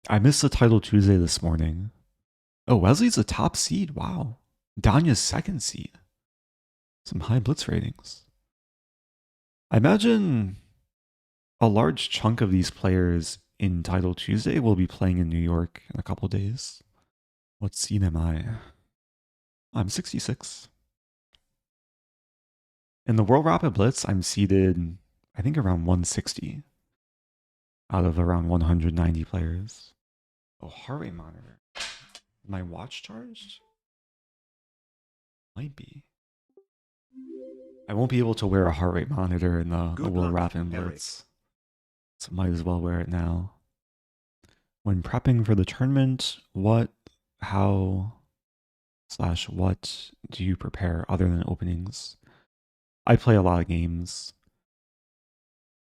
I missed the title Tuesday this morning. Oh, Wesley's a top seed. Wow. Danya's second seed. Some high blitz ratings. I imagine a large chunk of these players in Title Tuesday will be playing in New York in a couple days. What seed am I? I'm 66. In the World Rapid Blitz, I'm seeded, I think, around 160 out of around 190 players. Oh, heart rate monitor. My watch charged? Might be. I won't be able to wear a heart rate monitor in the World Rapid Blitz, so might as well wear it now. When prepping for the tournament, what do you prepare other than openings? I play a lot of games.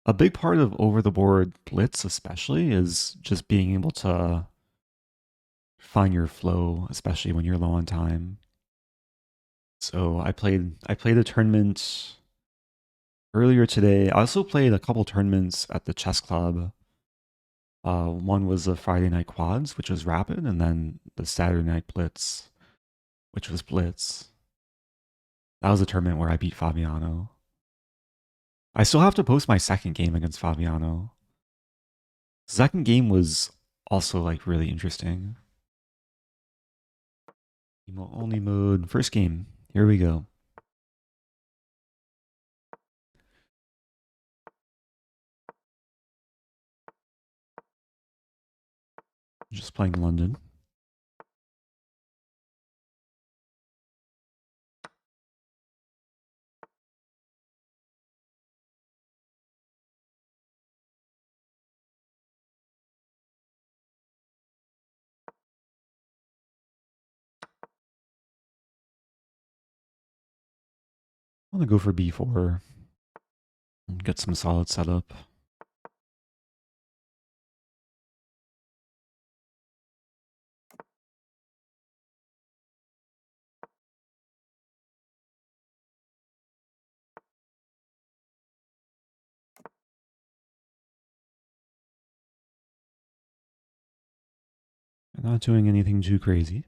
A big part of over-the-board blitz especially is just being able to find your flow, especially when you're low on time. So I played a tournament earlier today. I also played a couple tournaments at the chess club. One was the Friday night quads, which was rapid, and then the Saturday night blitz, which was blitz. That was a tournament where I beat Fabiano. I still have to post my second game against Fabiano. Second game was also like really interesting. Emo only mode. First game. Here we go. Just playing London. I'm gonna go for b4 and get some solid setup. I'm not doing anything too crazy.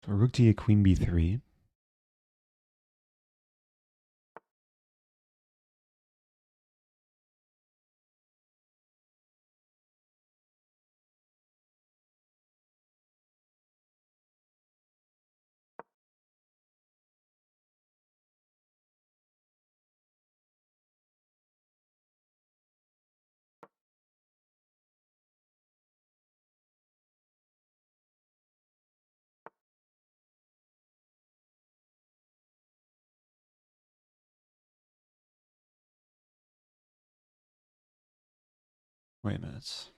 So rook d8, queen b3. Wait a minute.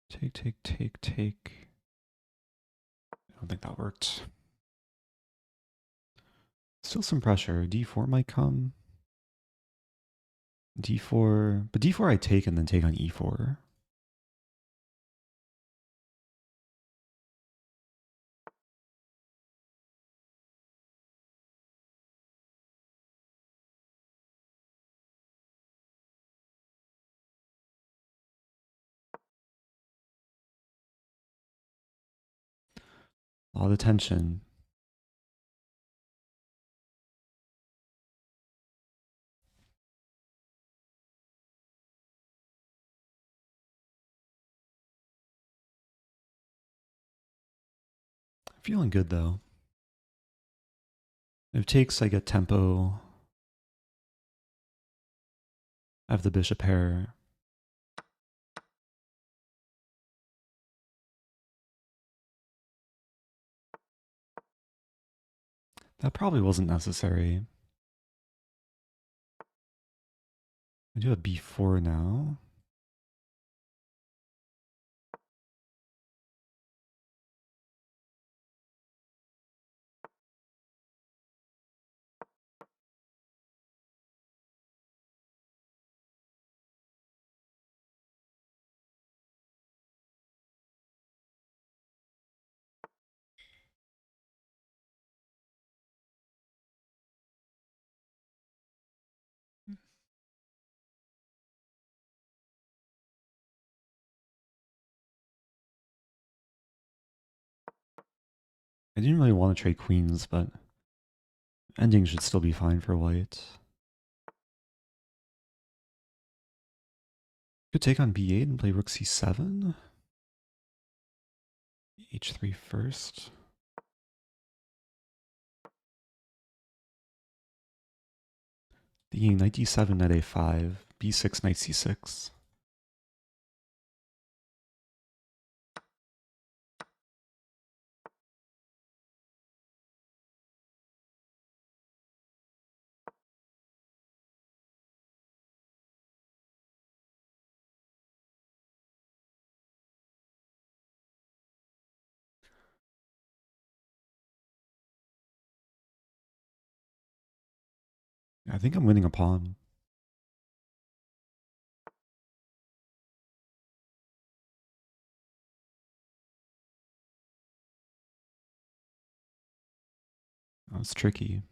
Take, take, take, take. I don't think that worked. Still some pressure. d4 might come. d4. But d4 I take and then take on e4. A lot of tension. Feeling good though. If takes, I get tempo. I have the bishop pair. That probably wasn't necessary. I do have b4 now. I didn't really want to trade queens, but ending should still be fine for white. Could take on b8 and play rook c7. h3 first. Thinking knight d7, knight a5, b6, knight c6. I think I'm winning a pawn. That's tricky.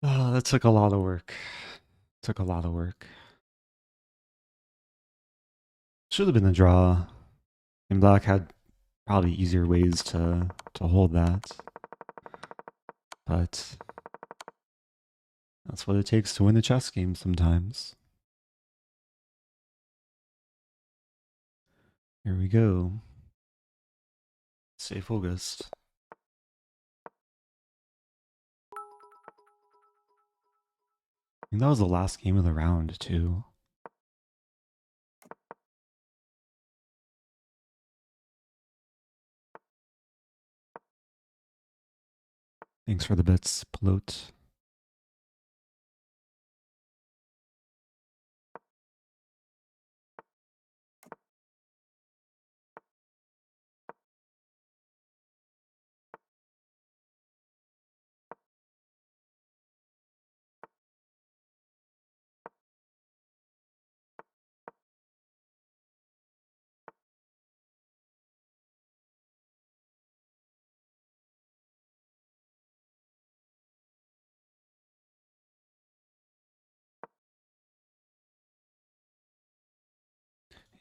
That took a lot of work. Took a lot of work. Should have been a draw. And black had probably easier ways to hold that. But that's what it takes to win a chess game sometimes. Here we go. Stay focused. I think that was the last game of the round, too. Thanks for the bits, Pelot.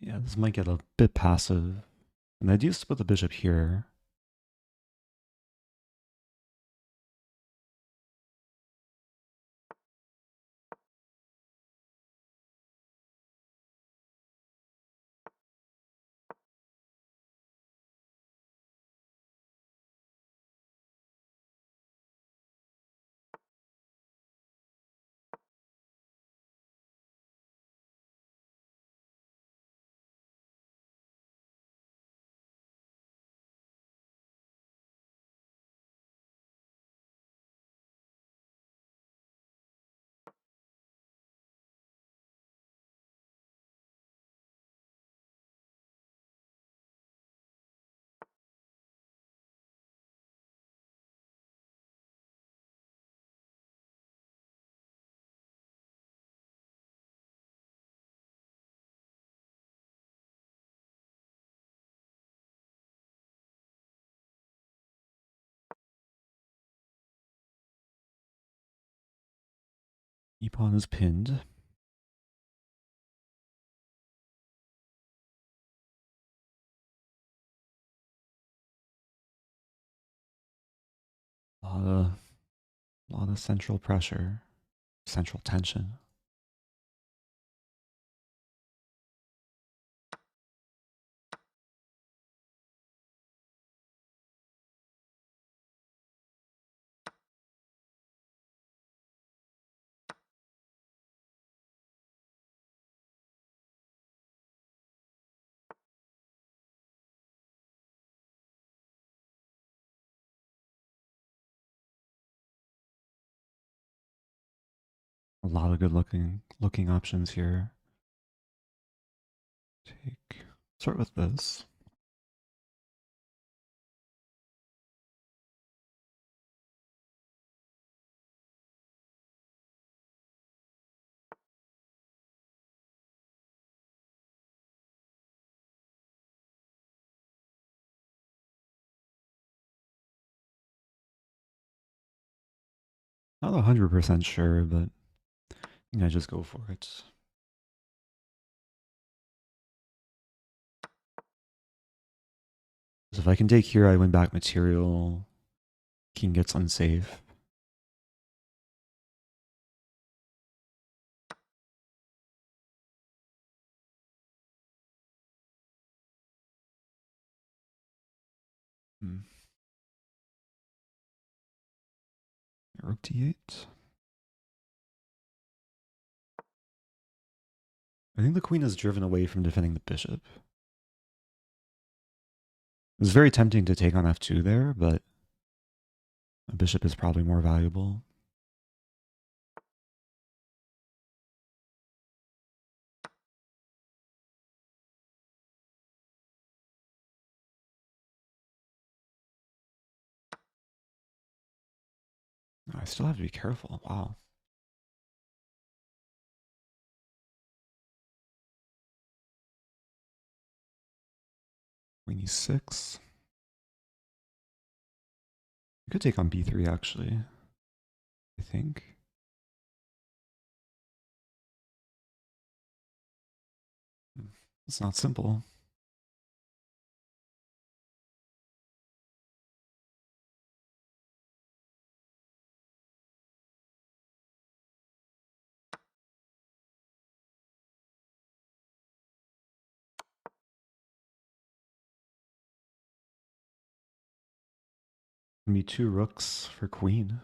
Yeah, this might get a bit passive. And I'd used to put the bishop here. E-pawn is pinned. A lot of central pressure, central tension. A lot of good looking options here. Start with this. Not 100% sure, but I think I just go for it. So if I can take here, I win back material. King gets unsafe. Rook d8. I think the queen is driven away from defending the bishop. It's very tempting to take on f2 there, but a bishop is probably more valuable. I still have to be careful. Wow. Queen e6. I could take on b3 actually, I think. It's not simple. Give me 2 rooks for queen.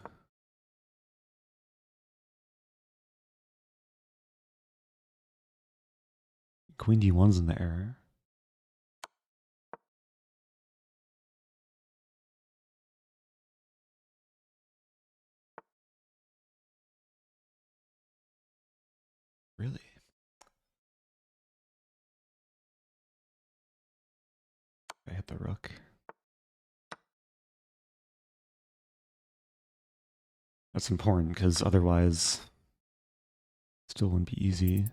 Queen d1's in the air. Really? I hit the rook. That's important because otherwise it still wouldn't be easy.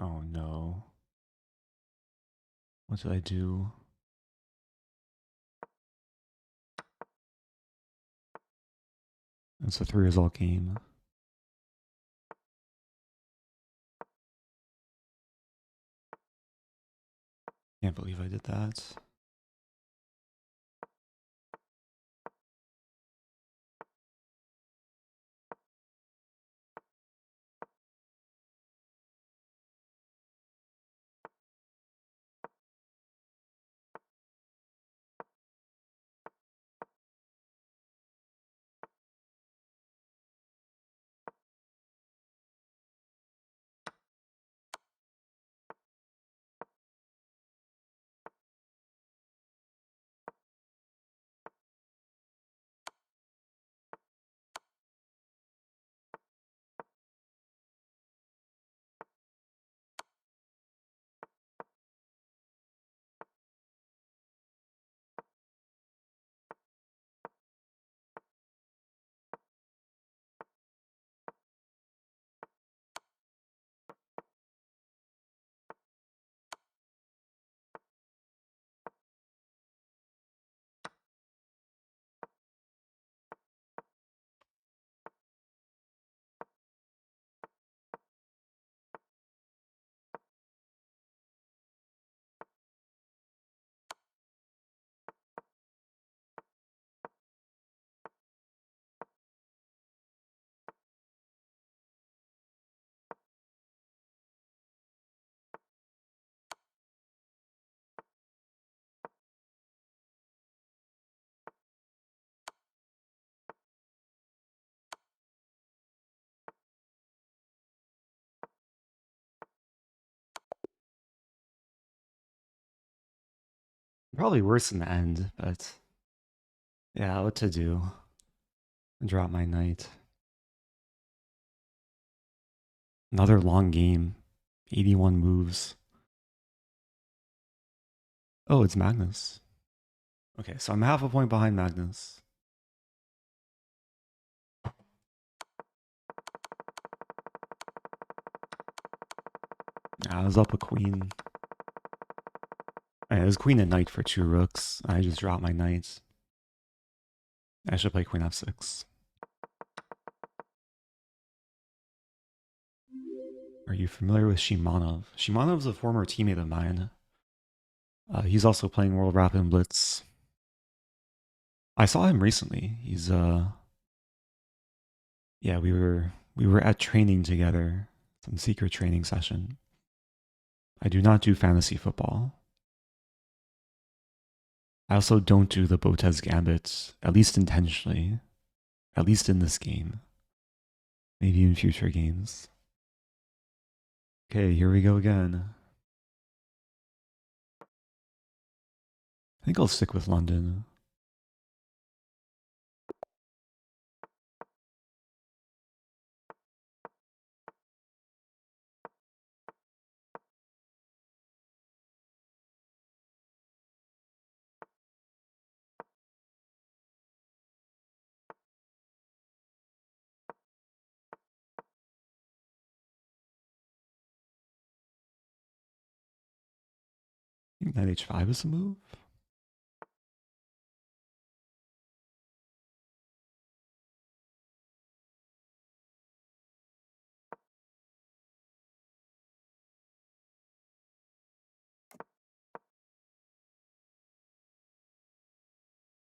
Oh no. What did I do? It's a 3 result game. Can't believe I did that. Probably worse in the end, but yeah, what to do? Drop my knight. Another long game. 81 moves. Oh, it's Magnus. Okay, so I'm half a point behind Magnus. I was up a queen. It was queen and knight for 2 rooks. I just dropped my knight. I should play queen f6. Are you familiar with Shimanov? Shimanov's a former teammate of mine. He's also playing World Rapid Blitz. I saw him recently. He's yeah, we were at training together, some secret training session. I do not do fantasy football. I also don't do the Botez Gambit, at least intentionally. At least in this game. Maybe in future games. Okay, here we go again. I think I'll stick with London. I think knight h5 is a move.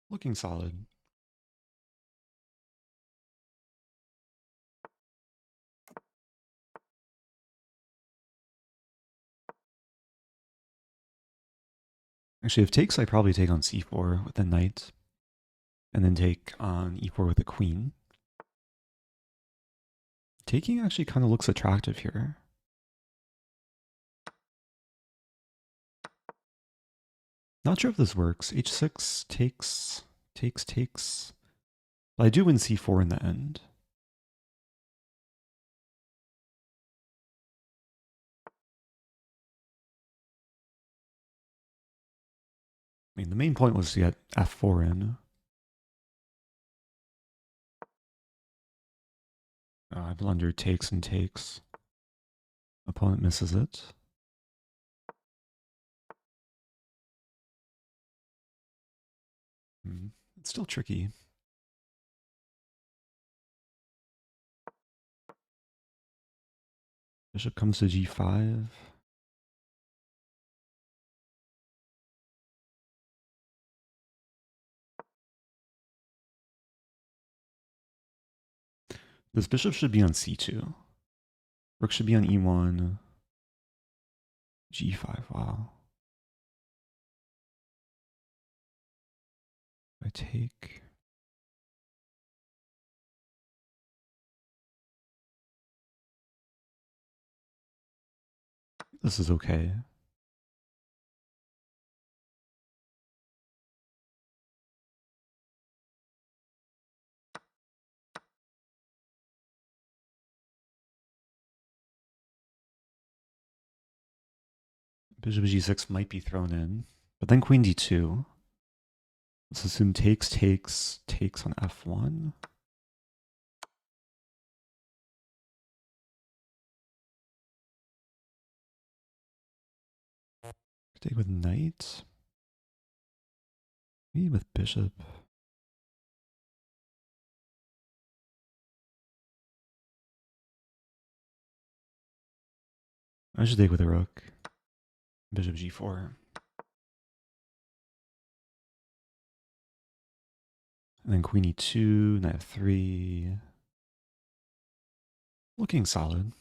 Looking solid. Actually, if takes, I probably take on c4 with the knight, and then take on e4 with the queen. Taking actually kind of looks attractive here. Not sure if this works. h6 takes. But I do win c4 in the end. I mean, the main point was to get f4 in. I blundered takes and takes. Opponent misses it. It's still tricky. Bishop comes to g5. This bishop should be on c2. Rook should be on e1. g5, wow. I take. This is okay. Bishop g6 might be thrown in, but then queen d2. Let's assume takes on f1. Take with knight. Maybe with bishop. I should take with a rook. Bishop g4. And then queen e2, knight f3. Looking solid.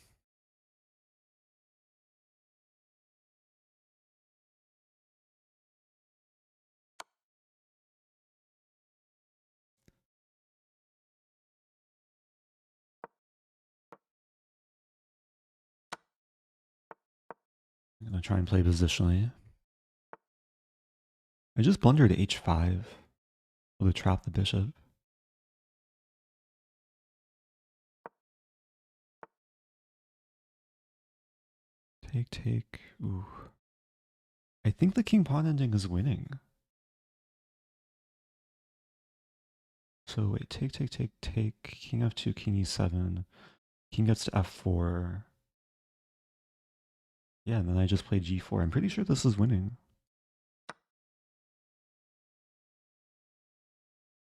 I'm going to try and play positionally. I just blundered h5 to trap the bishop. Take. Ooh. I think the king pawn ending is winning. So wait, take. King f2, king e7. King gets to f4. Yeah, and then I just played g4. I'm pretty sure this is winning.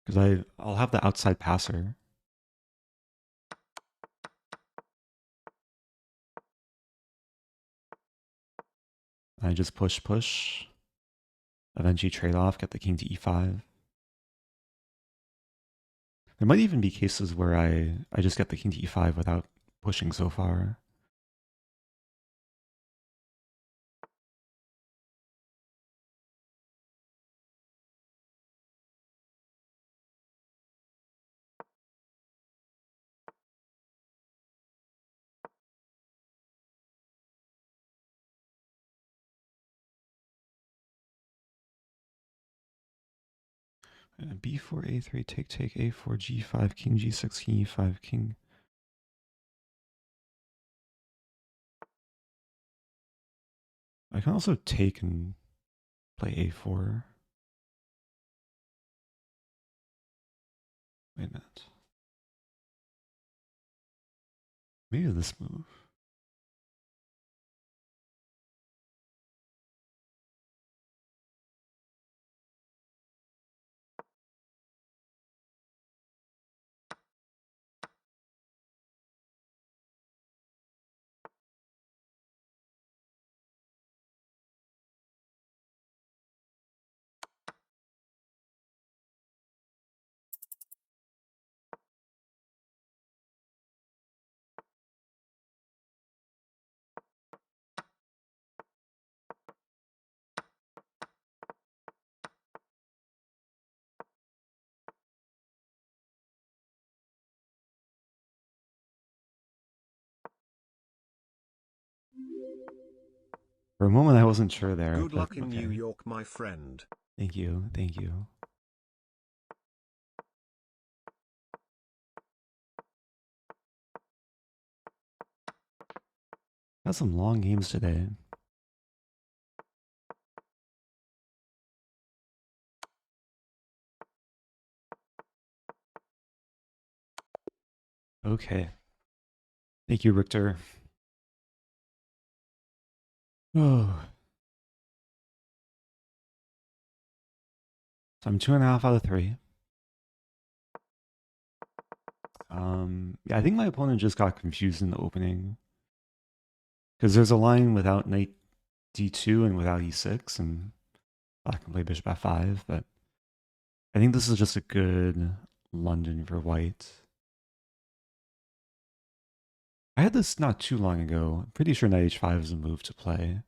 Because I'll have the outside passer. I just push. Eventually trade off, get the king to e5. There might even be cases where I just get the king to e5 without pushing so far. B4, A3, take, A4, G5, King G6, King E5, King. I can also take and play A4. Wait a minute. Maybe this move. For a moment, I wasn't sure there. Good But luck in okay. New York, my friend. Thank you. Thank you. Got some long games today. Okay. Thank you, Richter. Oh. So I'm 2.5 out of 3. Yeah, I think my opponent just got confused in the opening. Because there's a line without knight d2 and without e6, and black can play bishop f5, but I think this is just a good London for white. I had this not too long ago. I'm pretty sure knight h5 is a move to play.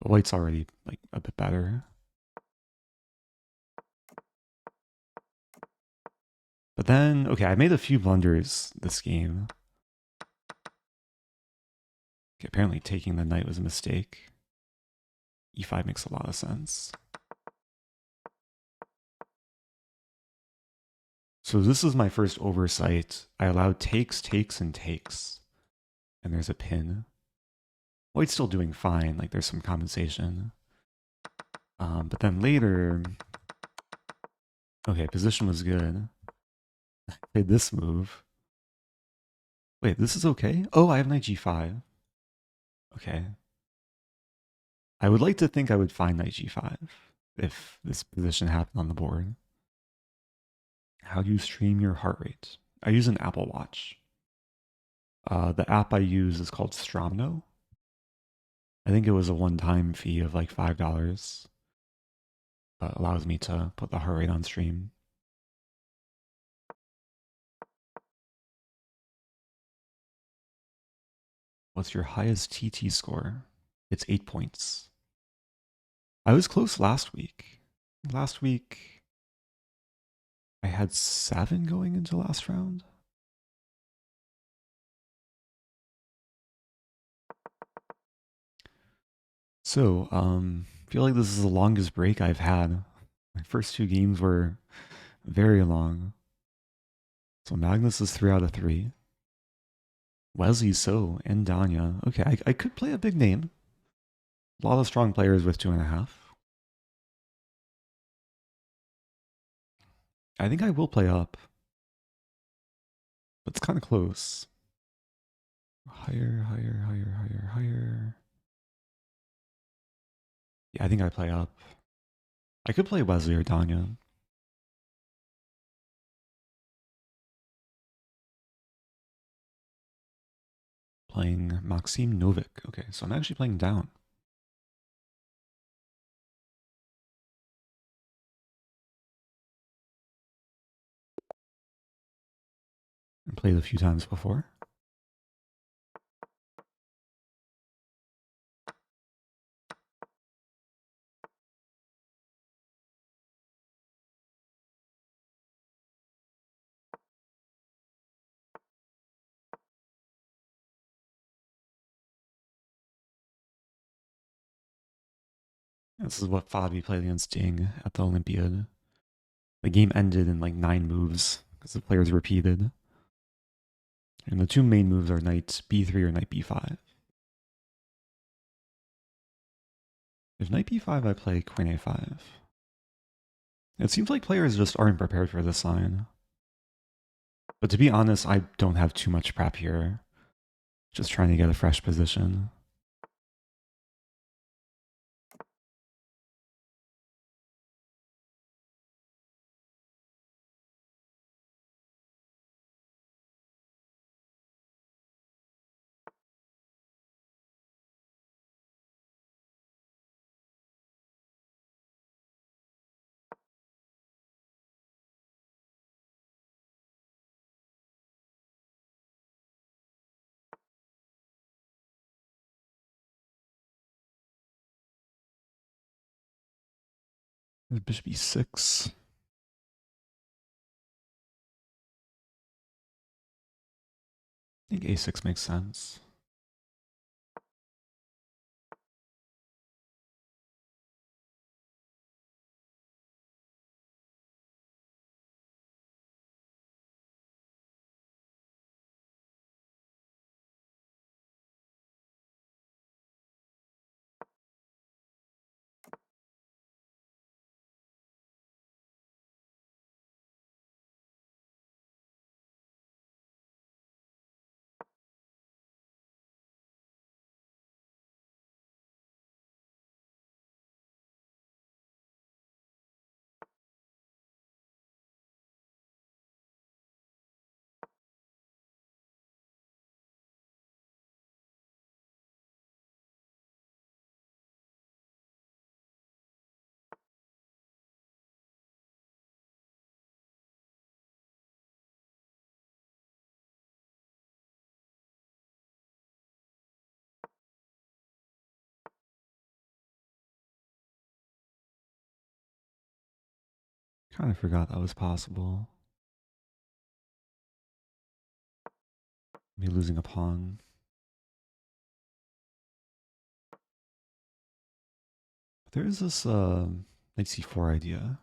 But white's already like a bit better. But then, okay, I made a few blunders this game. Okay, apparently taking the knight was a mistake. e5 makes a lot of sense. So this is my first oversight. I allowed takes, takes, and takes. And there's a pin. White's still doing fine, like there's some compensation. But then later, okay, position was good. I played this move. Wait, this is okay? Oh, I have knight g5. Okay. I would like to think I would find knight g5 if this position happened on the board. How do you stream your heart rate? I use an Apple Watch. The app I use is called Stromno. I think it was a one-time fee of like $5, but allows me to put the heart rate on stream. What's your highest TT score? It's 8 points. I was close last week. Last week, I had 7 going into last round. So, I feel like this is the longest break I've had. My first 2 games were very long. So Magnus is 3 out of 3. Wesley So and Danya. Okay, I could play a big name. A lot of strong players with 2.5. I think I will play up. But it's kind of close. Higher, higher, higher, higher, higher. Yeah, I think I play up. I could play Wesley or Danya. Playing Maxim Novik. Okay, so I'm actually playing down. I played a few times before. This is what Fabi played against Ding at the Olympiad. The game ended in like 9 moves because the players repeated. And the 2 main moves are knight b3 or knight b5. If knight b5, I play queen a5. It seems like players just aren't prepared for this line. But to be honest, I don't have too much prep here. Just trying to get a fresh position. Bishop e6. I think a6 makes sense. Kind of forgot that was possible. Me losing a pawn. But there is this knight c4 idea.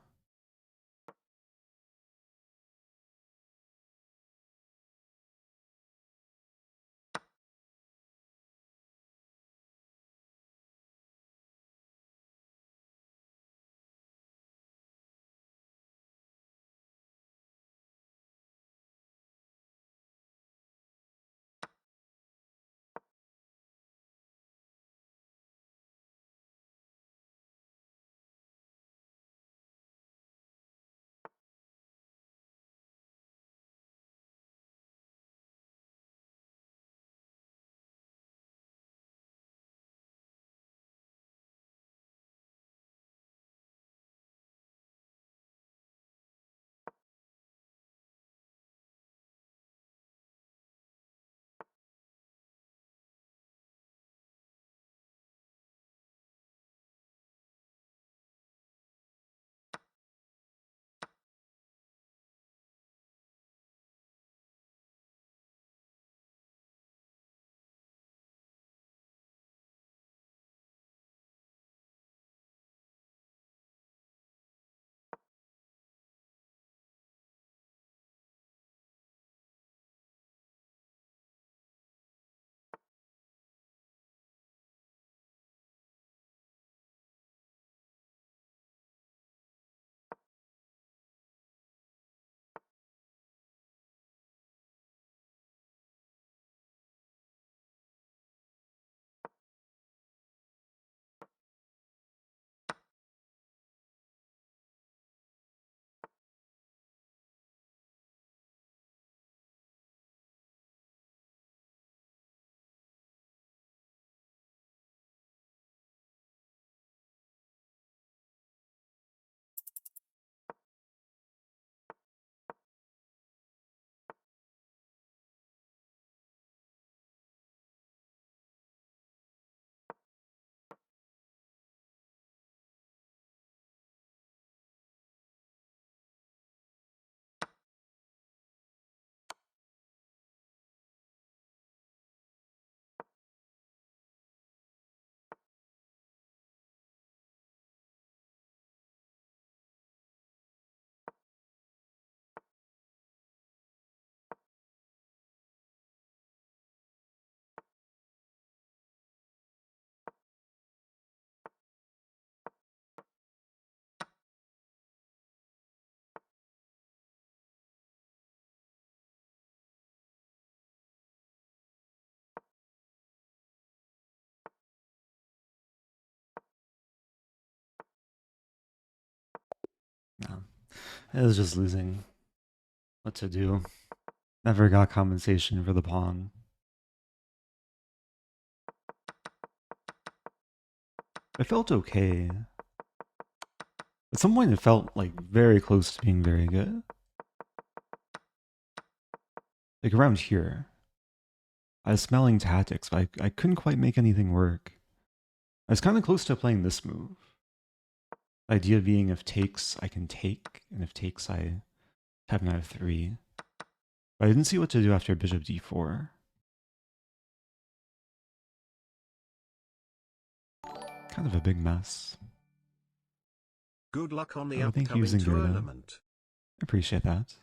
No. It was just losing. What to do? Never got compensation for the pawn. It felt okay. At some point, it felt like very close to being very good. Like around here. I was smelling tactics, but I couldn't quite make anything work. I was kind of close to playing this move. The idea being if takes, I can take, and if takes, I have knight f3. But I didn't see what to do after bishop d4. Kind of a big mess. Good luck on the Thank you, upcoming Zingirda. tournament. I appreciate that.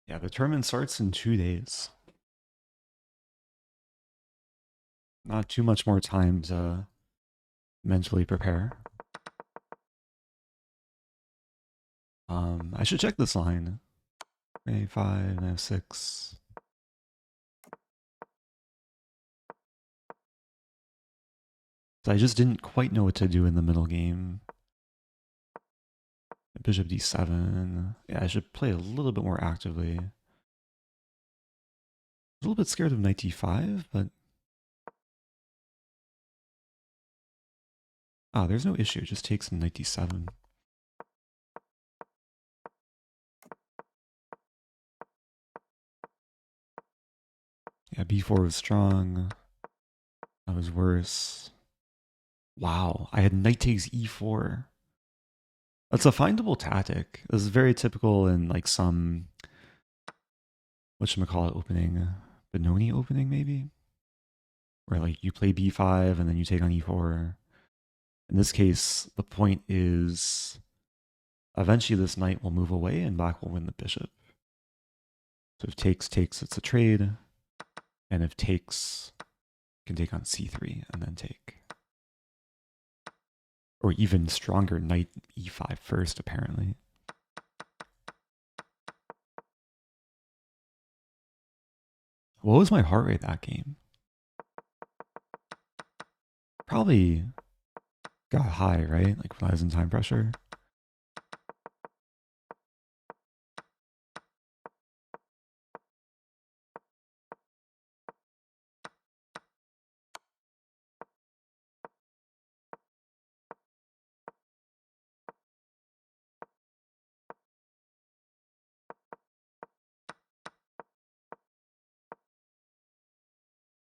Yeah, the tournament starts in 2 days. Not too much more time to mentally prepare. I should check this line. A5, F6. So I just didn't quite know what to do in the middle game. Bishop d7. Yeah, I should play a little bit more actively. A little bit scared of knight d5, but... Ah, there's no issue. Just take some knight d7. Yeah, b4 was strong. That was worse. Wow, I had knight takes e4. That's a findable tactic. This is very typical in like some, whatchamacallit opening, Benoni opening maybe? Where like you play b5 and then you take on e4. In this case, the point is eventually this knight will move away and black will win the bishop. So if takes, it's a trade. And if takes, can take on c3 and then take. Or even stronger, knight e5 first, apparently. What was my heart rate that game? Probably got high, right? Like when I was in time pressure.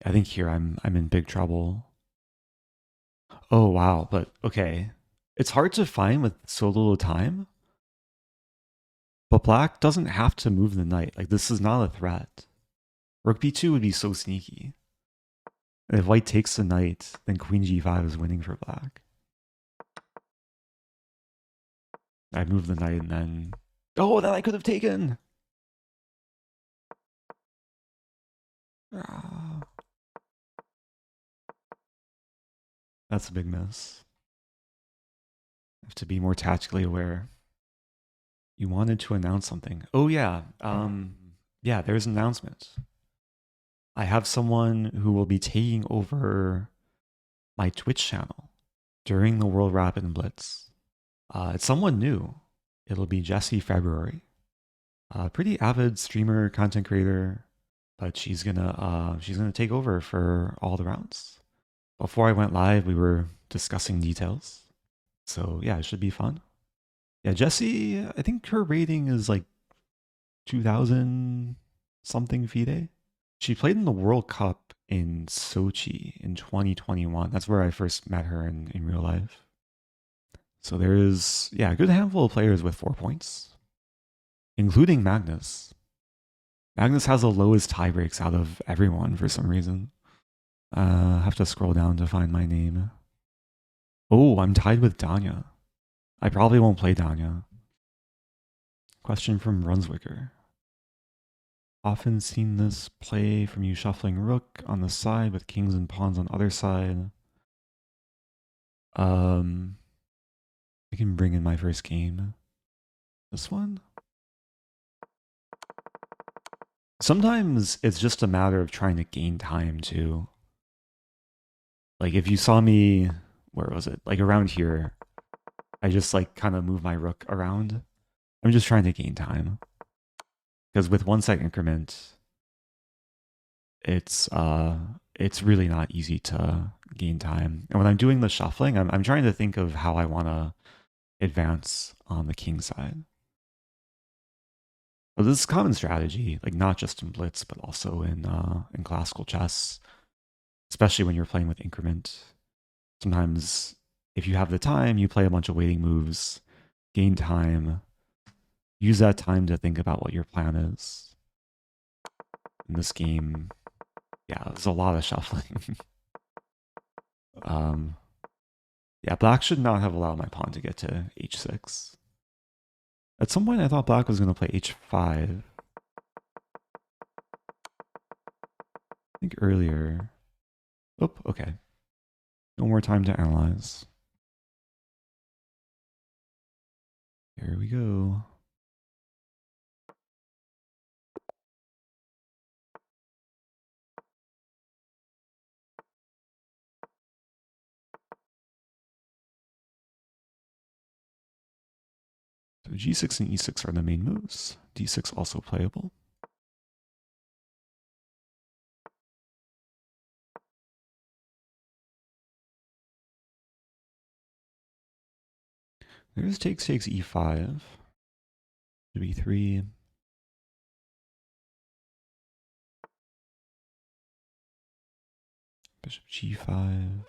I think here I'm in big trouble. Oh wow, but okay. It's hard to find with so little time. But black doesn't have to move the knight. Like this is not a threat. Rook b2 would be so sneaky. And if white takes the knight, then queen g5 is winning for black. I move the knight and then... Oh, that I could have taken! Ah, that's a big miss. I have to be more tactically aware. You wanted to announce something. Oh yeah, yeah, there's an announcement. I have someone who will be taking over my Twitch channel during the World Rapid and Blitz. It's someone new. It'll be Jessie February. Pretty avid streamer, content creator, but she's gonna take over for all the rounds. Before I went live, we were discussing details. So yeah, it should be fun. Yeah, Jessie, I think her rating is like 2000 something FIDE. She played in the World Cup in Sochi in 2021. That's where I first met her in real life. So there is, yeah, a good handful of players with 4 points, including Magnus. Magnus has the lowest tie breaks out of everyone for some reason. Have to scroll down to find my name. Oh, I'm tied with Danya. I probably won't play Danya. Question from Brunswicker. Often seen this play from you shuffling rook on the side with kings and pawns on the other side. I can bring in my first game. This one? Sometimes it's just a matter of trying to gain time too. Like if you saw me, where was it? Like around here, I just like kind of move my rook around. I'm just trying to gain time. Because with 1 second increment, it's really not easy to gain time. And when I'm doing the shuffling, I'm trying to think of how I want to advance on the king side. But this is common strategy, like not just in Blitz, but also in classical chess, especially when you're playing with increment. Sometimes if you have the time, you play a bunch of waiting moves, gain time, use that time to think about what your plan is. In this game, yeah, there's a lot of shuffling. Yeah, black should not have allowed my pawn to get to h6. At some point, I thought black was going to play h5. I think earlier. Oh, okay. No more time to analyze. Here we go. So g6 and e6 are the main moves. d6 also playable. There's takes e5. b3. Bishop g5.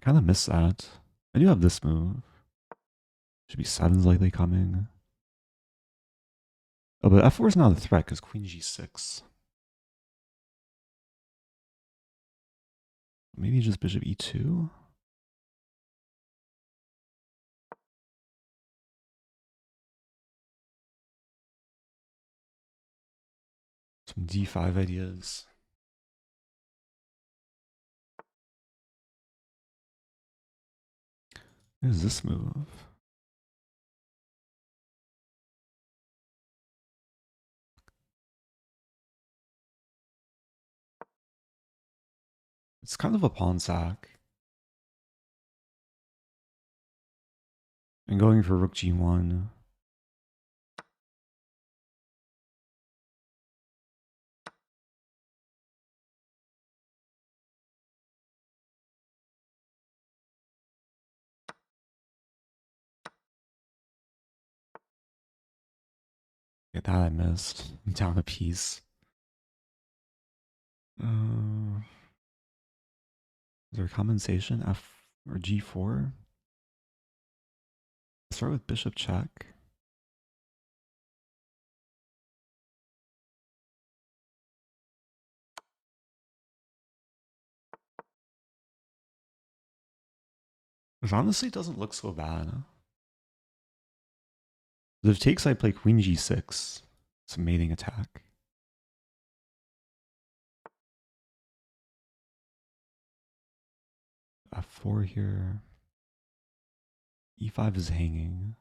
Kind of missed that. I do have this move. Should be 7's likely coming. Oh, but f4 is not a threat because queen g6. Maybe just bishop e2? Some d5 ideas. What is this move? It's kind of a pawn sack. And going for rook g1. Yeah, that I missed. I'm down a piece. Is there a compensation? F or g4? Start with bishop check. Which honestly doesn't look so bad. If it takes, I play queen g6. It's a mating attack. F4 here. E5 is hanging.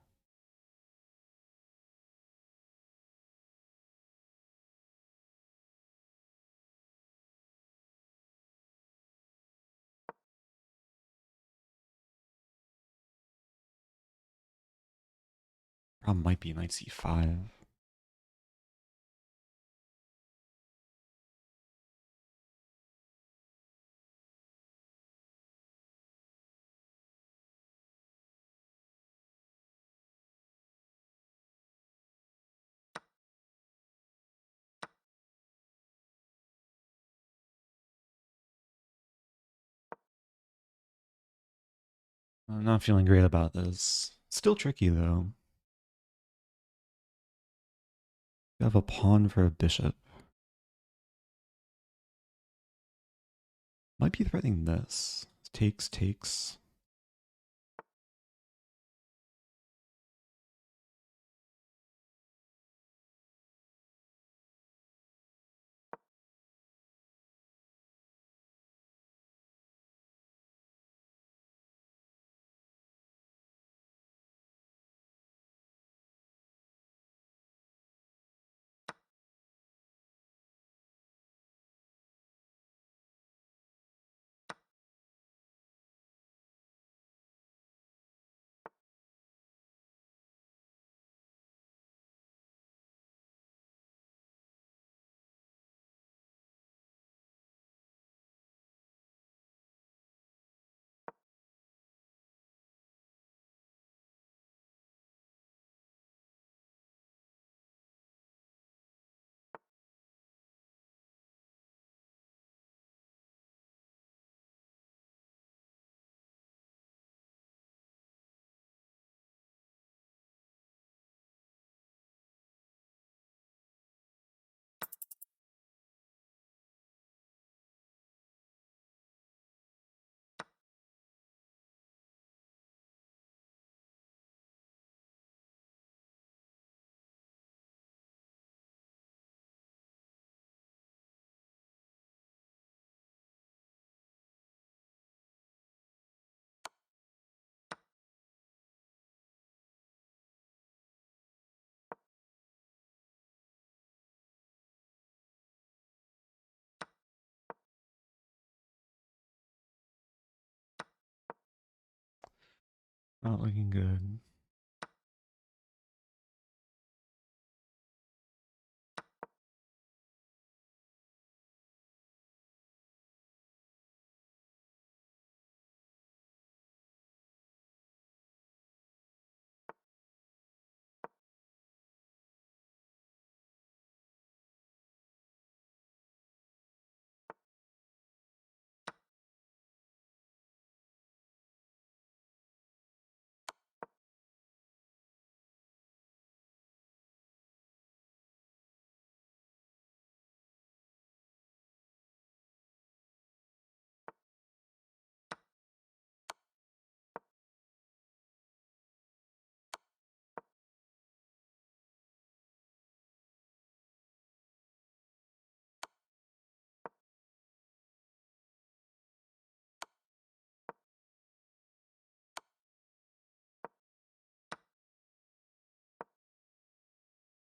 Problem might be knight c5. I'm not feeling great about this. Still tricky though. You have a pawn for a bishop. Might be threatening this. Takes, takes. Not looking good.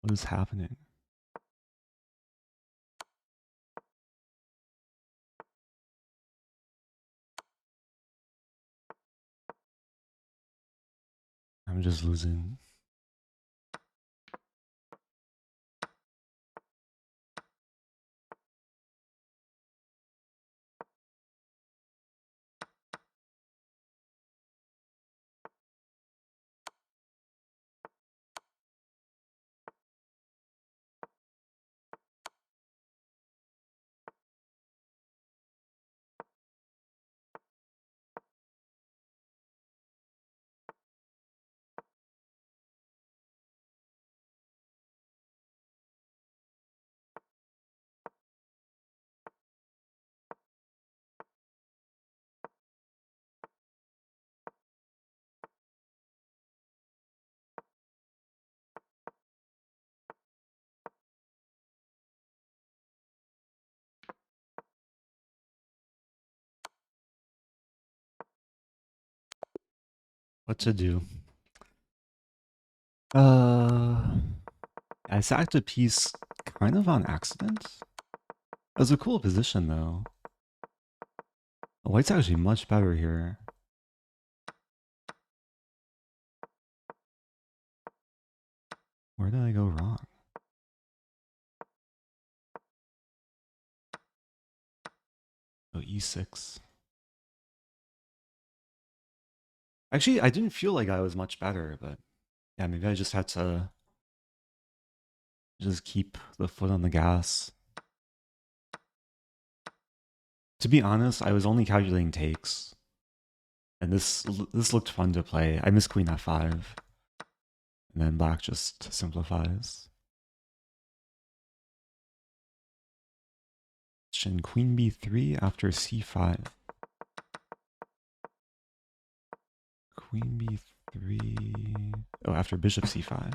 What is happening? I'm just losing. What to do? I sacked a piece kind of on accident. It was a cool position though. White's actually much better here. Where did I go wrong? Oh, e6. Actually, I didn't feel like I was much better, but yeah, maybe I just had to just keep the foot on the gas. To be honest, I was only calculating takes. And this looked fun to play. I missed queen f5. And then black just simplifies. And queen b3 after c5. Queen b3. Oh, after bishop c5.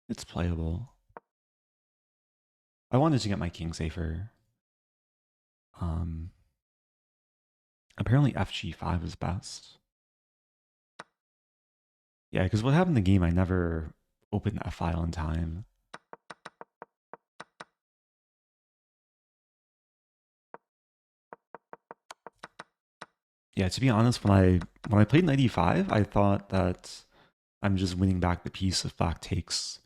It's playable. I wanted to get my king safer. Apparently fg5 is best. Yeah, because what happened in the game, I never opened that file in time. Yeah, to be honest, when I played knight e5, I thought that I'm just winning back the piece if black takes.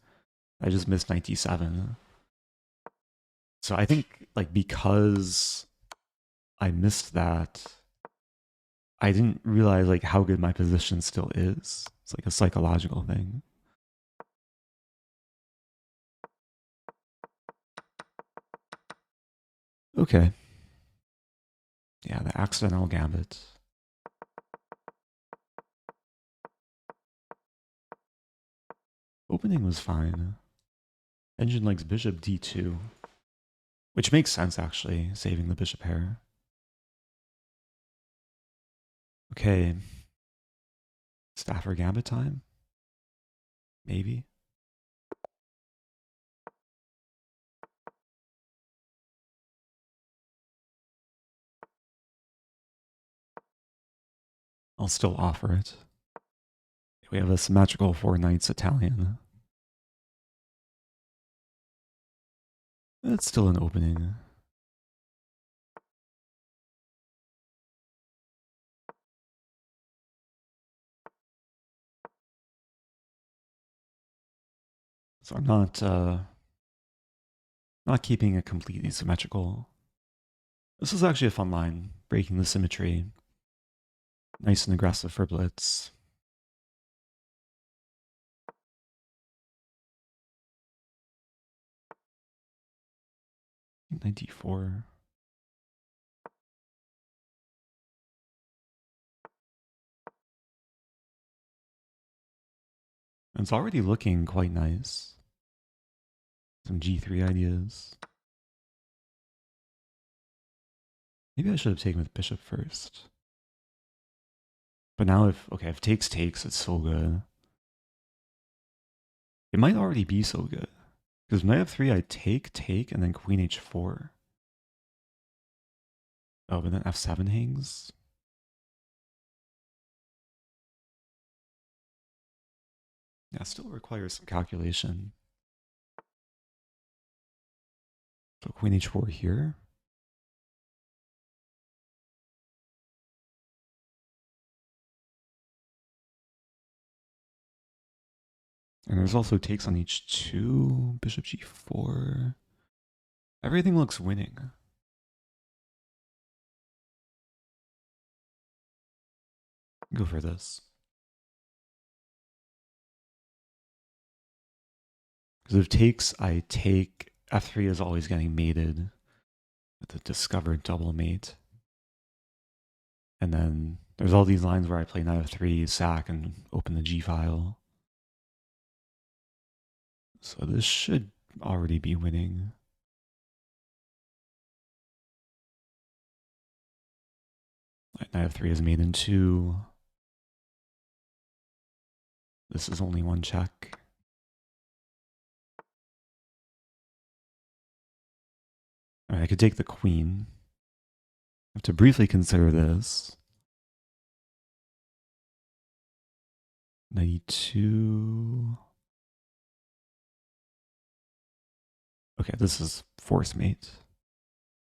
I just missed knight d7. So I think, like, because I missed that, I didn't realize, like, how good my position still is. It's like a psychological thing. Okay. Yeah, the accidental gambit. Opening was fine. Engine likes bishop d2. Which makes sense, actually, saving the bishop pair. Okay. Stafford gambit time? Maybe. I'll still offer it. We have a symmetrical 4 knights Italian. It's still an opening. So I'm not keeping it completely symmetrical. This is actually a fun line, breaking the symmetry. Nice and aggressive for blitz. Knight d4. It's already looking quite nice. Some g3 ideas. Maybe I should have taken with bishop first. But now if takes, it's so good. It might already be so good. Because knight f3, I take, and then queen h4. Oh, but then f7 hangs? Yeah, still requires some calculation. So queen h4 here. And there's also takes on h2, bishop g4. Everything looks winning. Go for this. Because if takes, I take. F3 is always getting mated with the discovered double mate. And then there's all these lines where I play knight f3, sack, and open the g file. So this should already be winning. Knight f3 is made in 2. This is only one check. All right, I could take the queen. I have to briefly consider this. Knight e2. Okay, this is force mate.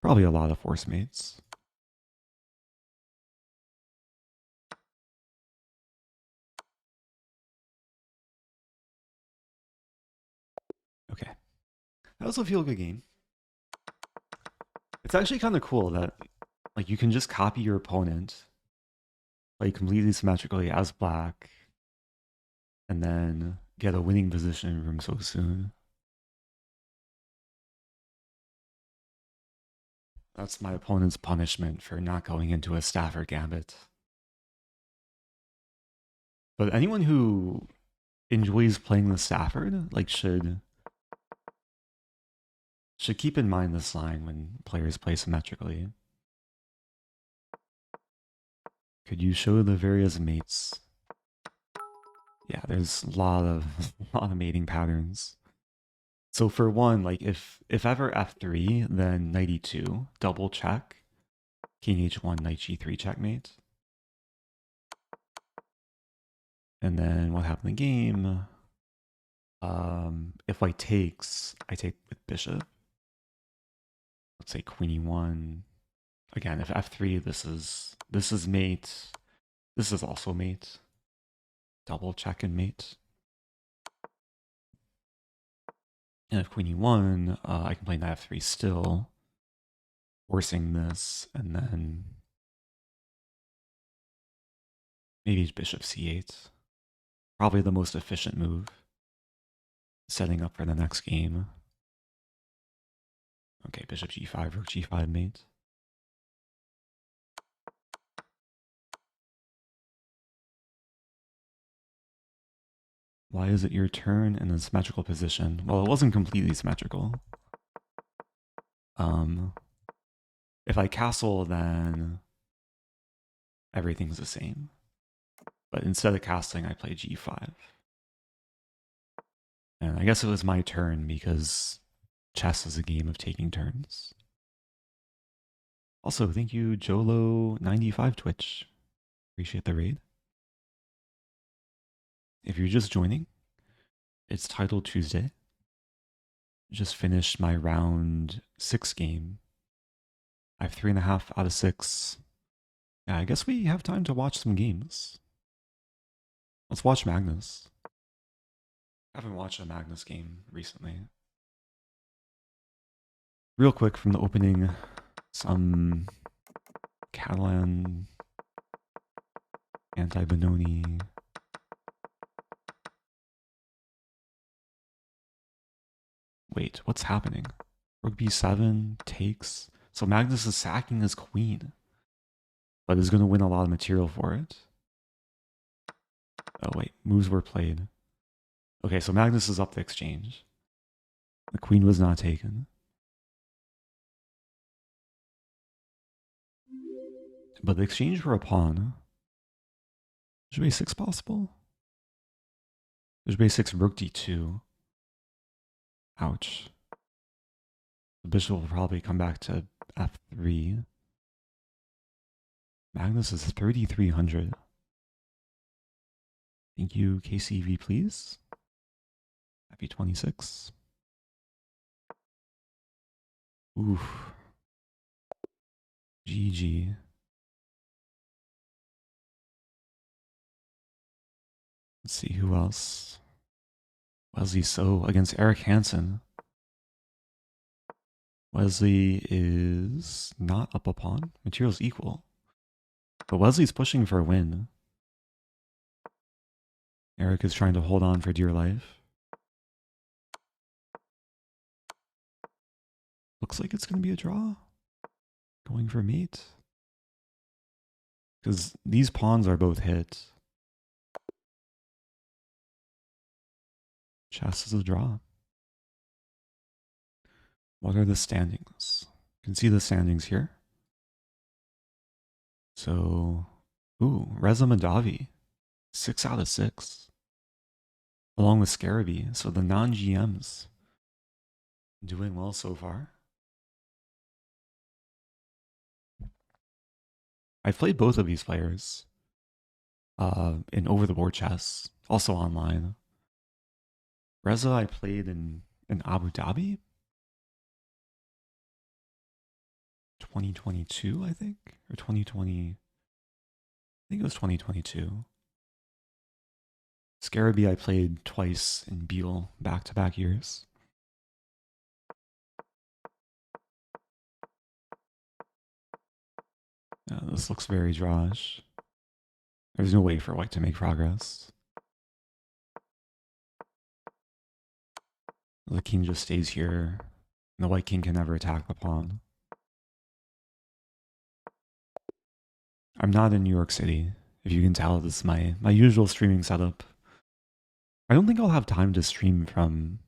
Probably a lot of force mates. Okay. That was a feel-good game. It's actually kind of cool that like you can just copy your opponent, play completely symmetrically as black, and then get a winning position from so soon. That's my opponent's punishment for not going into a Stafford Gambit. But anyone who enjoys playing the Stafford like should keep in mind this line when players play symmetrically. Could you show the various mates? Yeah, there's a lot of mating patterns. So for one, like if ever f3, then knight e2, double check, king h1, knight g3 checkmate. And then what happened in the game? If white takes, I take with bishop. Let's say queen e1. Again, if f3, this is mate. This is also mate. Double check and mate. And if queen e1, I can play knight f3 still, forcing this, and then maybe bishop c8. Probably the most efficient move. Setting up for the next game. Okay, bishop g5, rook g5 mate. Why is it your turn in a symmetrical position? Well, it wasn't completely symmetrical. If I castle, then everything's the same. But instead of castling, I play g5. And I guess it was my turn because chess is a game of taking turns. Also, thank you, Jolo95 Twitch. Appreciate the raid. If you're just joining, it's Title Tuesday. Just finished my round 6 game. I have 3.5 out of 6. Yeah, I guess we have time to watch some games. Let's watch Magnus. I haven't watched a Magnus game recently. Real quick from the opening, some Catalan anti-Benoni. Wait, what's happening? Rook b7 takes. So Magnus is sacking his queen, but is going to win a lot of material for it. Oh wait, moves were played. Okay, so Magnus is up the exchange. The queen was not taken. But the exchange for a pawn. Should a6 possible? There's a6 rook d2. Ouch. The bishop will probably come back to f3. Magnus is 3,300. Thank you, KCV, please. Happy 26. Oof. GG. Let's see who else. Wesley So against Eric Hansen. Wesley is not up a pawn. Material's equal. But Wesley's pushing for a win. Eric is trying to hold on for dear life. Looks like it's going to be a draw. Going for mate. Because these pawns are both hit. Chess is a draw. What are the standings? You can see the standings here. So, Reza Madavi, 6 out of 6. Along with Scaraby. So the non-GMs doing well so far. I've played both of these players in over-the-board chess, also online. Reza I played in Abu Dhabi 2022, I think, or 2020. I think it was 2022. Scaraby I played twice in Beetle back-to-back years. This looks very drawish. There's no way for white to make progress. The king just stays here. And the white king can never attack the pawn. I'm not in New York City. If you can tell, this is my usual streaming setup. I don't think I'll have time to stream from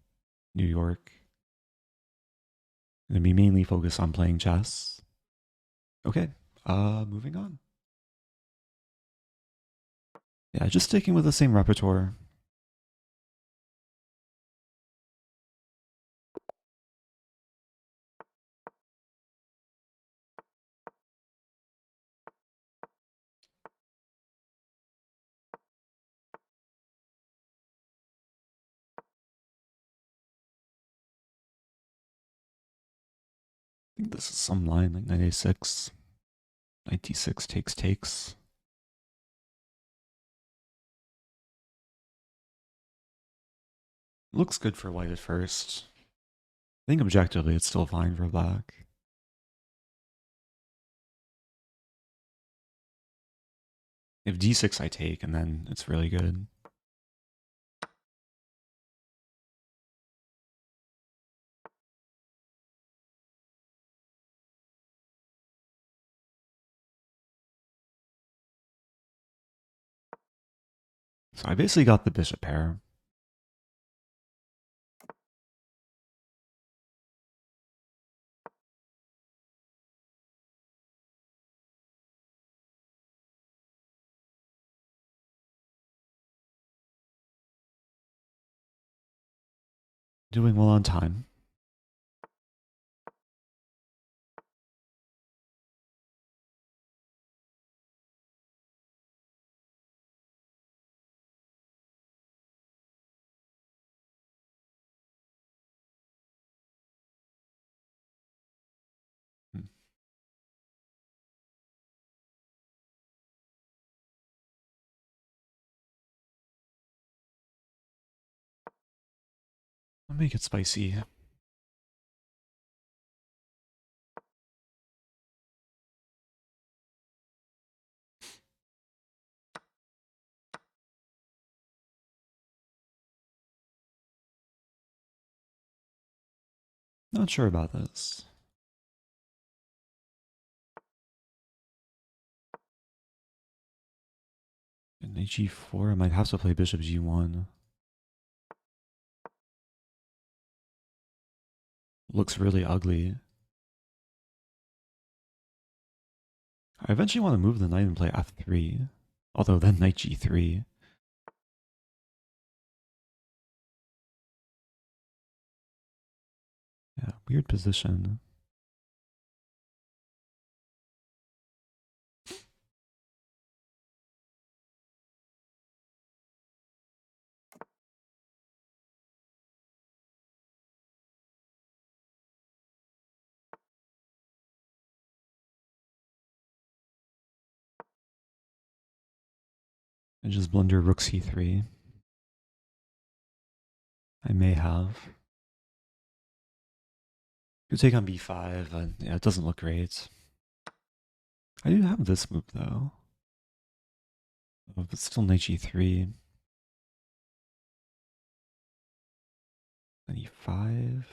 New York. I'm going to be mainly focused on playing chess. Okay, moving on. Yeah, just sticking with the same repertoire. I think this is some line like 96. 96 takes. Looks good for white at first. I think objectively it's still fine for black. If d6 I take, and then it's really good. So I basically got the bishop pair. Doing well on time. I'll make it spicy. Not sure about this. And knight g4, I might have to play bishop g1. Looks really ugly. I eventually want to move the knight and play f3. Although then knight g3. Yeah, weird position. I just blunder rook c3. I may have. Could take on b5, but yeah, it doesn't look great. I do have this move though. Oh, but still knight g3. Knight e5.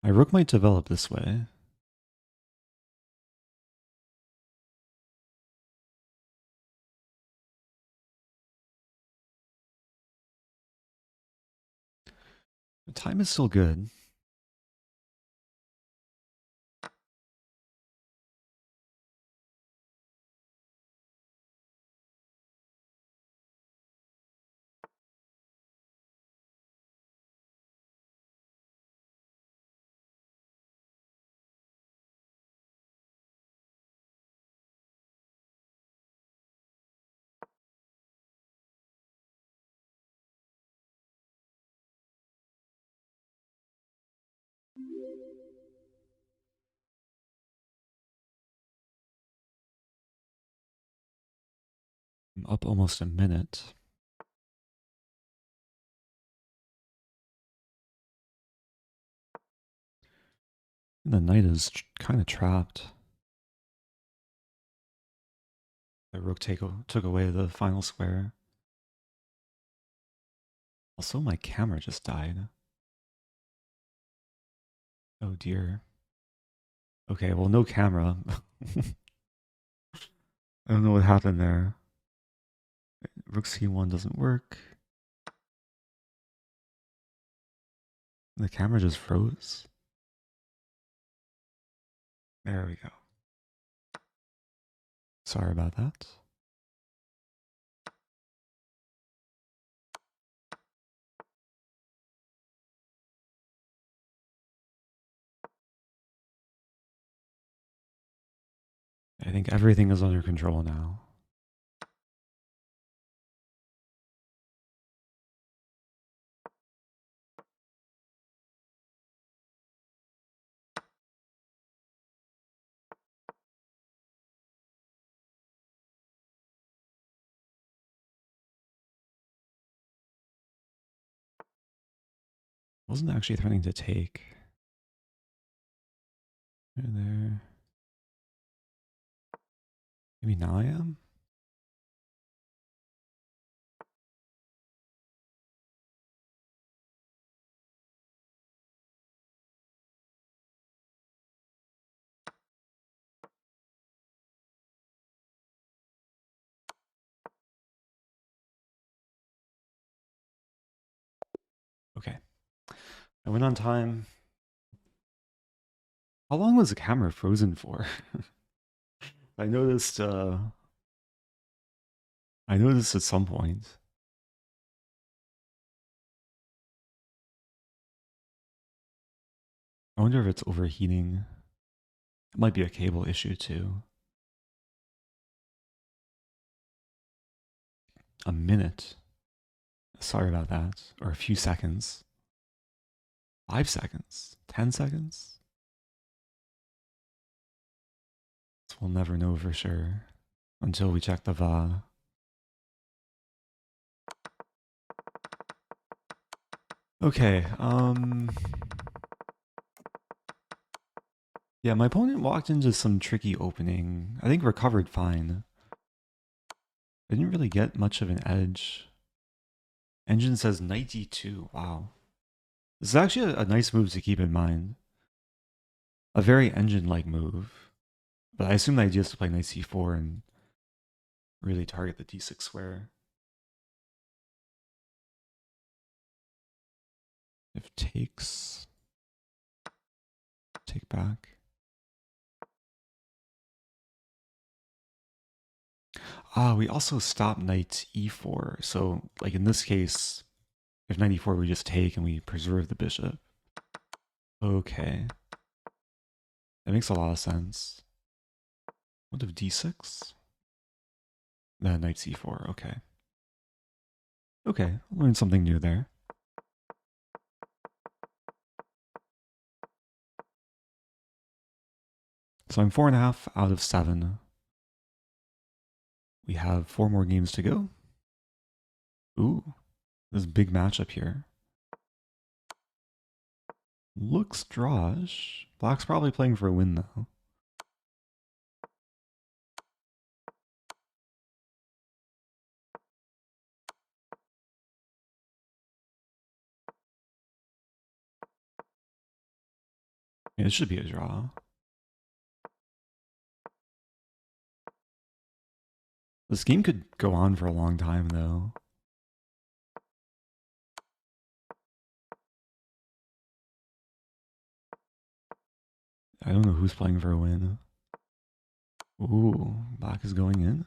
My rook might develop this way. The time is still good. I'm up almost a minute. And the knight is kind of trapped. The rook took away the final square. Also, my camera just died. Oh dear. Okay, well, no camera. I don't know what happened there. Rook c1 doesn't work. The camera just froze. There we go. Sorry about that. I think everything is under control now. Wasn't actually threatening to take. There. Maybe now I am? Okay. I went on time. How long was the camera frozen for? I noticed at some point. I wonder if it's overheating. It might be a cable issue too. A minute. Sorry about that. Or a few seconds. 5 seconds. 10 seconds? We'll never know for sure until we check the VA. Okay, yeah, my opponent walked into some tricky opening. I think recovered fine. I didn't really get much of an edge. Engine says knight d2. Wow. This is actually a nice move to keep in mind. A very engine-like move. But I assume the idea is to play knight c4 and really target the d6 square. If takes, take back. Ah, we also stop knight e4. So, like in this case, if knight e4 we just take and we preserve the bishop. Okay. That makes a lot of sense. What if d6? Knight c4, okay. Okay, learned something new there. So I'm 4.5 out of 7. We have 4 more games to go. Ooh, this big matchup here. Looks drawish. Black's probably playing for a win though. Yeah, it should be a draw. This game could go on for a long time though. I don't know who's playing for a win. Ooh, Black is going in.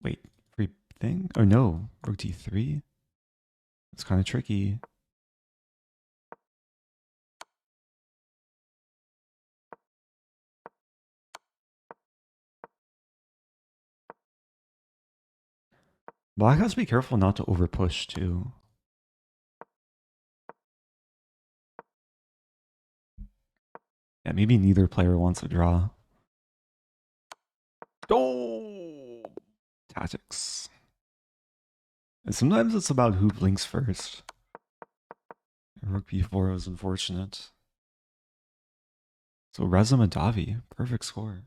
Wait, free thing? Oh no, rook d3. It's kind of tricky. Black has to be careful not to overpush too. Yeah, maybe neither player wants a draw. Oh! Tactics. And sometimes it's about who blinks first. Rook b4 was unfortunate. So Laclede Ave, perfect score.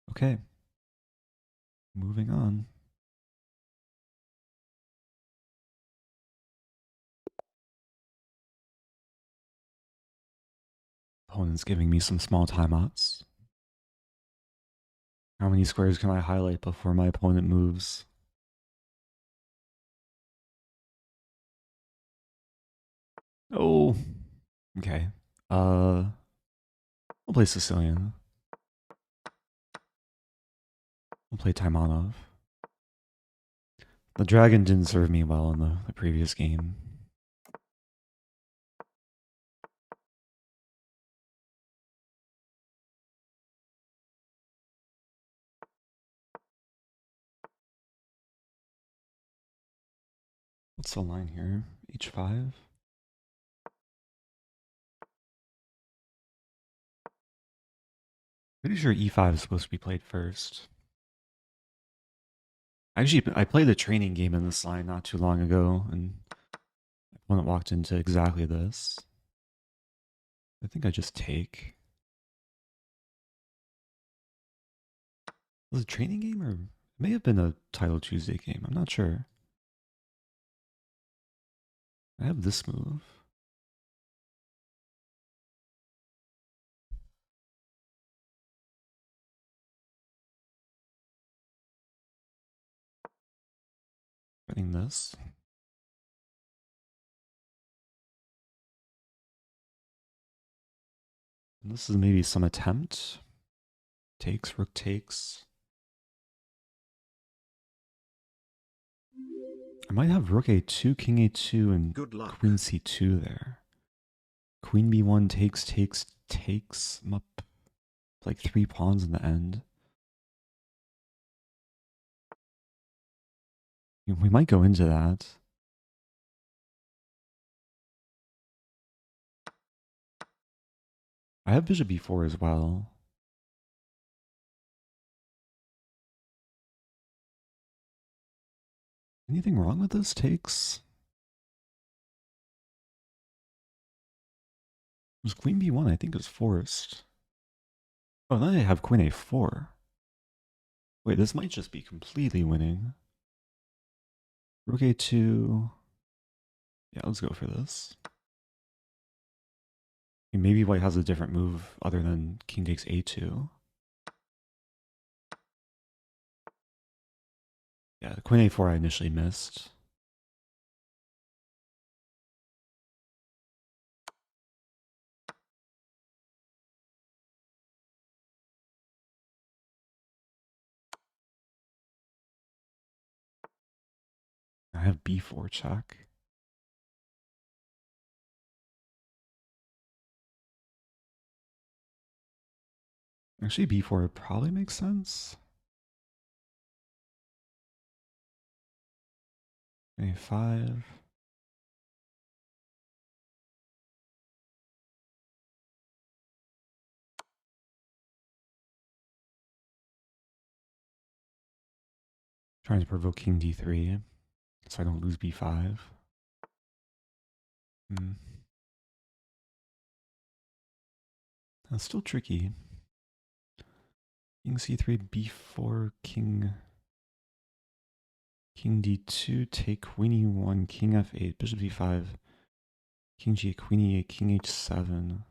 Okay. Moving on. Opponent's giving me some small timeouts. How many squares can I highlight before my opponent moves? Oh, okay. I'll play Sicilian. I'll play Taimanov. The dragon didn't serve me well in the previous game. What's the line here? H5? Pretty sure E5 is supposed to be played first. Actually, I played a training game in this line not too long ago, and my opponent walked into exactly this. I think I just take. Was it a training game or it may have been a Title Tuesday game? I'm not sure. I have this move. Running this. And this is maybe some attempt. Takes, rook takes. I might have rook a2, king a2, and queen c2 there. Queen b1 takes, takes, takes. I'm up like 3 pawns in the end. We might go into that. I have bishop b4 as well. Anything wrong with this? Takes? It was queen b1, I think it was forced. Oh, then I have queen a4. Wait, this might just be completely winning. Rook a2. Yeah, let's go for this. Maybe white has a different move other than king takes a2. Yeah, queen a4 I initially missed. I have b4 check. Actually, b4 probably makes sense. a5. Trying to provoke king d3 so I don't lose b5. That's still tricky. King c3, b4, king d2, take queen e1, king f8, bishop d5, king g8, queen e8, king h7.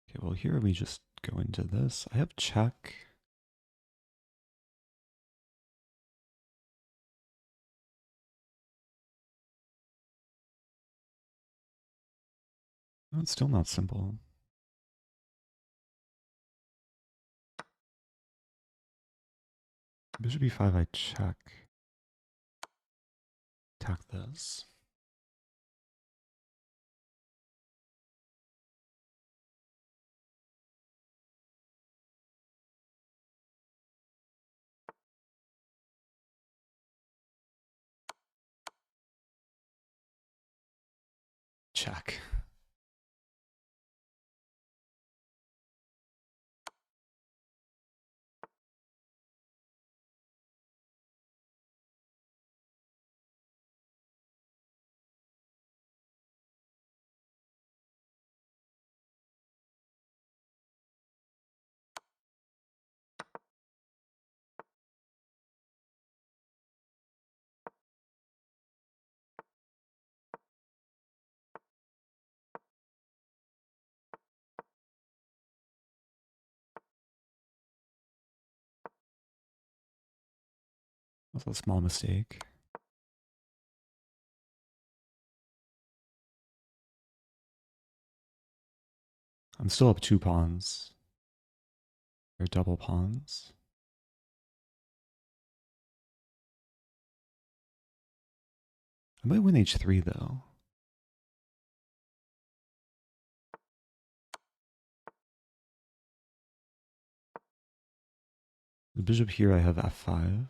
Okay, well here we just go into this. I have check. No, it's still not simple. Bishop e5, I check. Attack this. Check. That's a small mistake. I'm still up 2 pawns. They're double pawns. I might win h3 though. The bishop here, I have f5.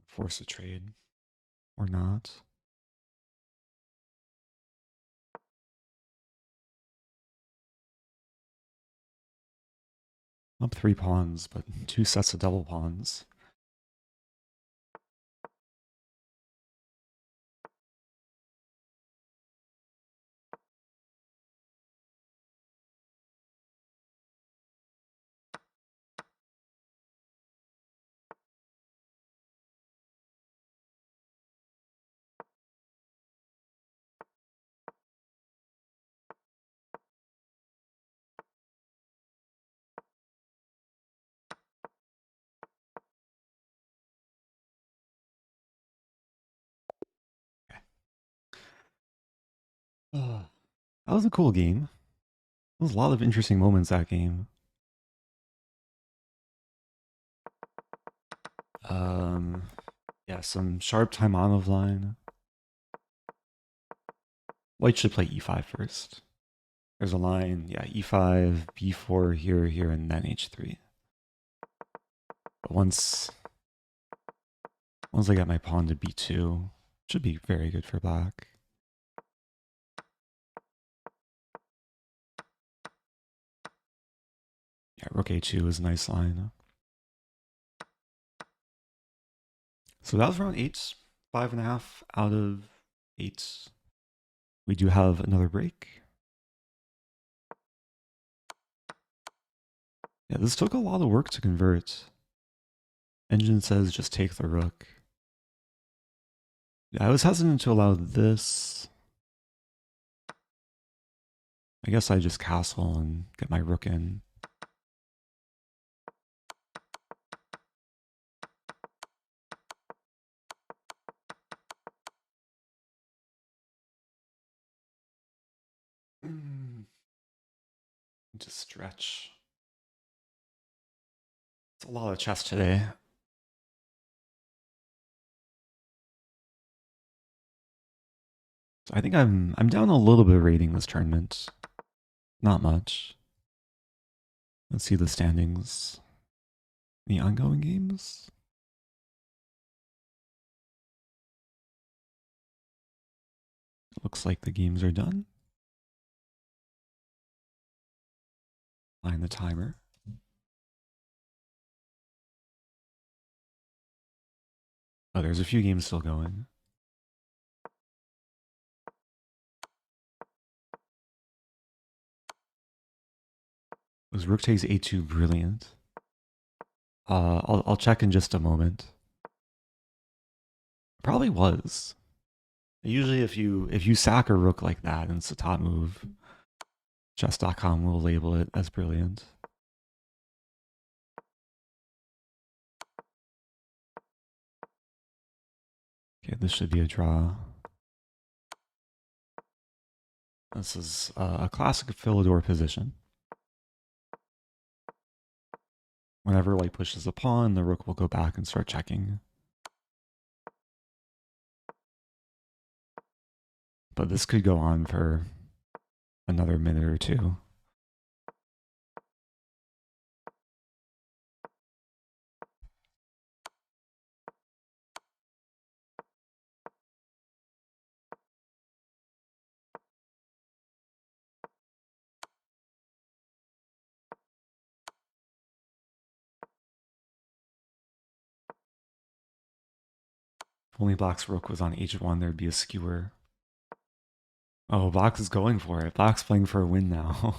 Force a trade. Or not. Up 3 pawns, but 2 sets of double pawns. That was a cool game. There was a lot of interesting moments that game. Yeah, some sharp Taimanov line. White should play e5 first. There's a line, yeah, e5, b4, here, and then h3. But once I get my pawn to b2, should be very good for black. Yeah, rook a2 is a nice line. So that was round 8, 5.5 out of 8. We do have another break. Yeah, this took a lot of work to convert. Engine says just take the rook. Yeah, I was hesitant to allow this. I guess I just castle and get my rook in. Just stretch. It's a lot of chess today. So I think I'm down a little bit rating this tournament. Not much. Let's see the standings. The ongoing games. Looks like the games are done. Find the timer. Oh, there's a few games still going. Was Rook takes a2 brilliant? I'll check in just a moment. Probably was. Usually if you sack a rook like that and it's a top move, chess.com will label it as brilliant. Okay, this should be a draw. This is a classic Philidor position. Whenever white pushes a pawn, the rook will go back and start checking. But this could go on for another minute or two. If only Black's rook was on h1, there'd be a skewer. Oh, Black is going for it. Black's playing for a win now.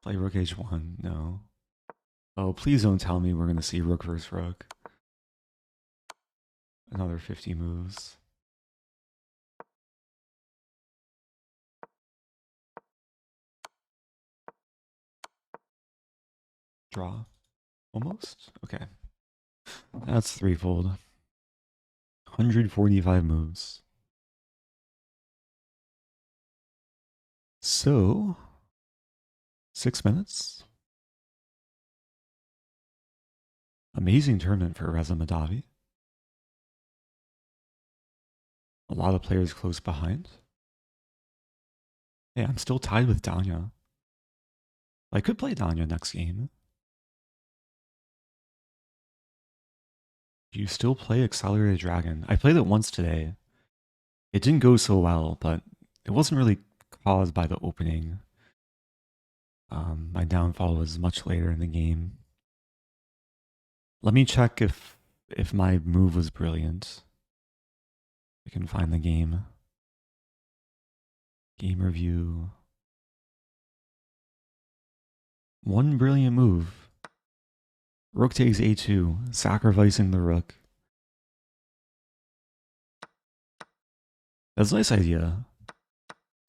Play rook h1, no. Oh, please don't tell me we're going to see rook versus rook. Another 50 moves. Draw. Almost? Okay. That's threefold. 145 moves. So, 6 minutes. Amazing tournament for Reza Mahdavi. A lot of players close behind. Yeah, I'm still tied with Danya. I could play Danya next game. Do you still play Accelerated Dragon? I played it once today. It didn't go so well, but it wasn't really caused by the opening. My downfall was much later in the game. Let me check if my move was brilliant. I can find the game. Game review. One brilliant move. Rook takes a2, sacrificing the rook. That's a nice idea.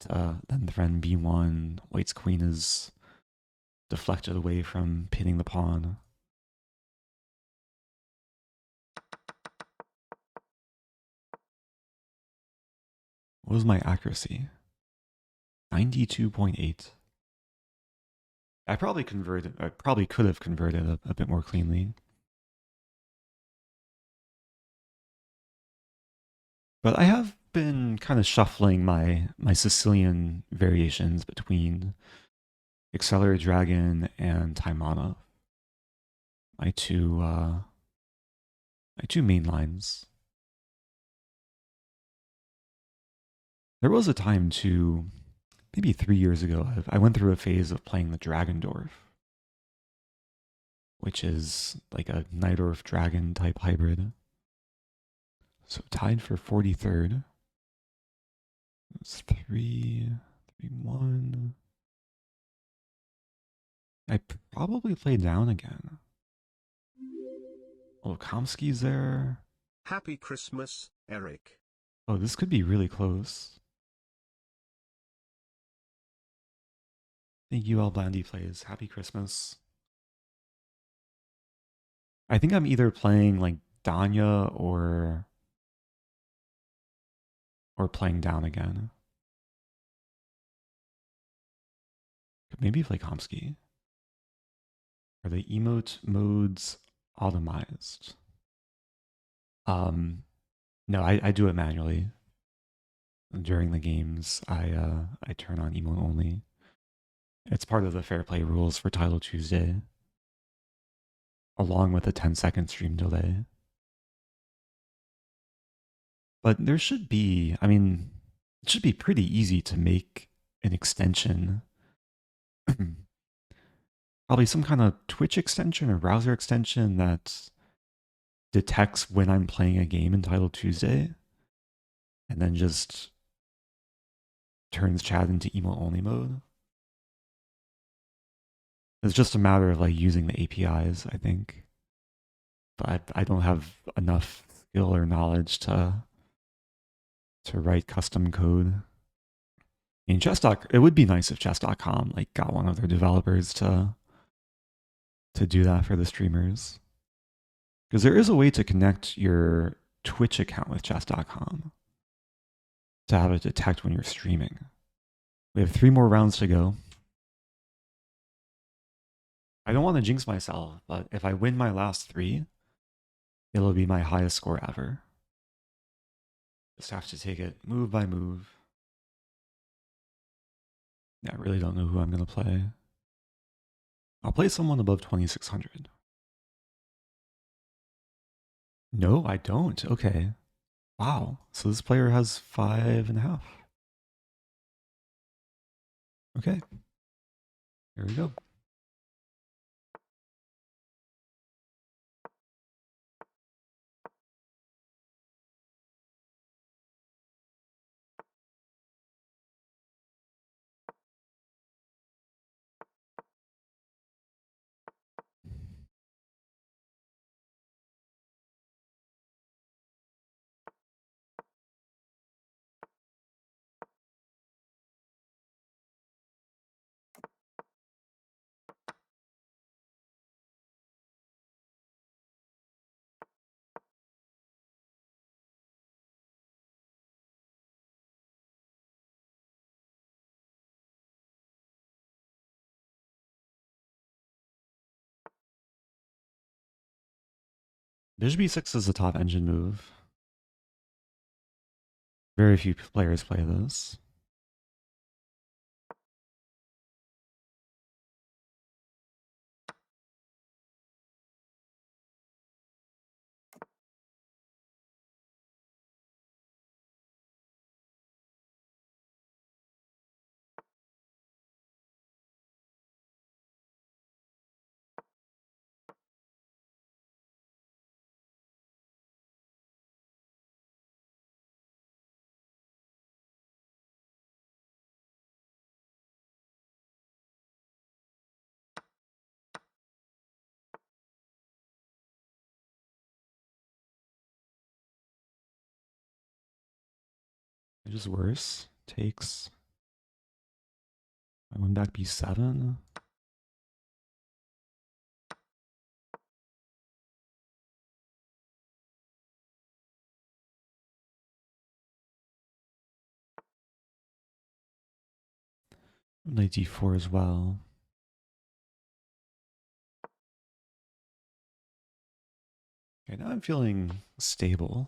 Then friend b1, white's queen is deflected away from pinning the pawn. What was my accuracy? 92.8. I probably could have converted a bit more cleanly. But I have been kind of shuffling my Sicilian variations between Accelerated Dragon and Taimanov. My two main lines. There was a time too, maybe 3 years ago, I went through a phase of playing the Dragendorf, which is like a Najdorf Dragon type hybrid. So tied for 43rd. It's 3-1. I probably play down again. Oh, Kamsky's there. Happy Christmas, Eric. Oh, this could be really close. Thank you, Alblandy plays. Happy Christmas. I think I'm either playing like Danya or playing down again. Maybe play Kamsky. Are the emote modes automized. Um, no, I do it manually. During the games, I turn on emote only. It's part of the fair play rules for Title Tuesday, along with a 10-second stream delay. But there should be, I mean, it should be pretty easy to make an extension. Probably some kind of Twitch extension or browser extension that detects when I'm playing a game in Title Tuesday and then just turns chat into emote only mode. It's just a matter of like using the APIs, I think. But I don't have enough skill or knowledge to write custom code. I mean, it would be nice if chess.com like got one of their developers to do that for the streamers. Because there is a way to connect your Twitch account with chess.com to have it detect when you're streaming. We have 3 more rounds to go. I don't want to jinx myself, but if I win my last 3, it'll be my highest score ever. Just have to take it move by move. Yeah, I really don't know who I'm going to play. I'll play someone above 2600. No, I don't. Okay. Wow. So this player has 5.5. Okay. Here we go. Bishop b6 is the top engine move. Very few players play this. It's just worse. Takes. I went back b7. Knight d4 as well. Okay, now I'm feeling stable.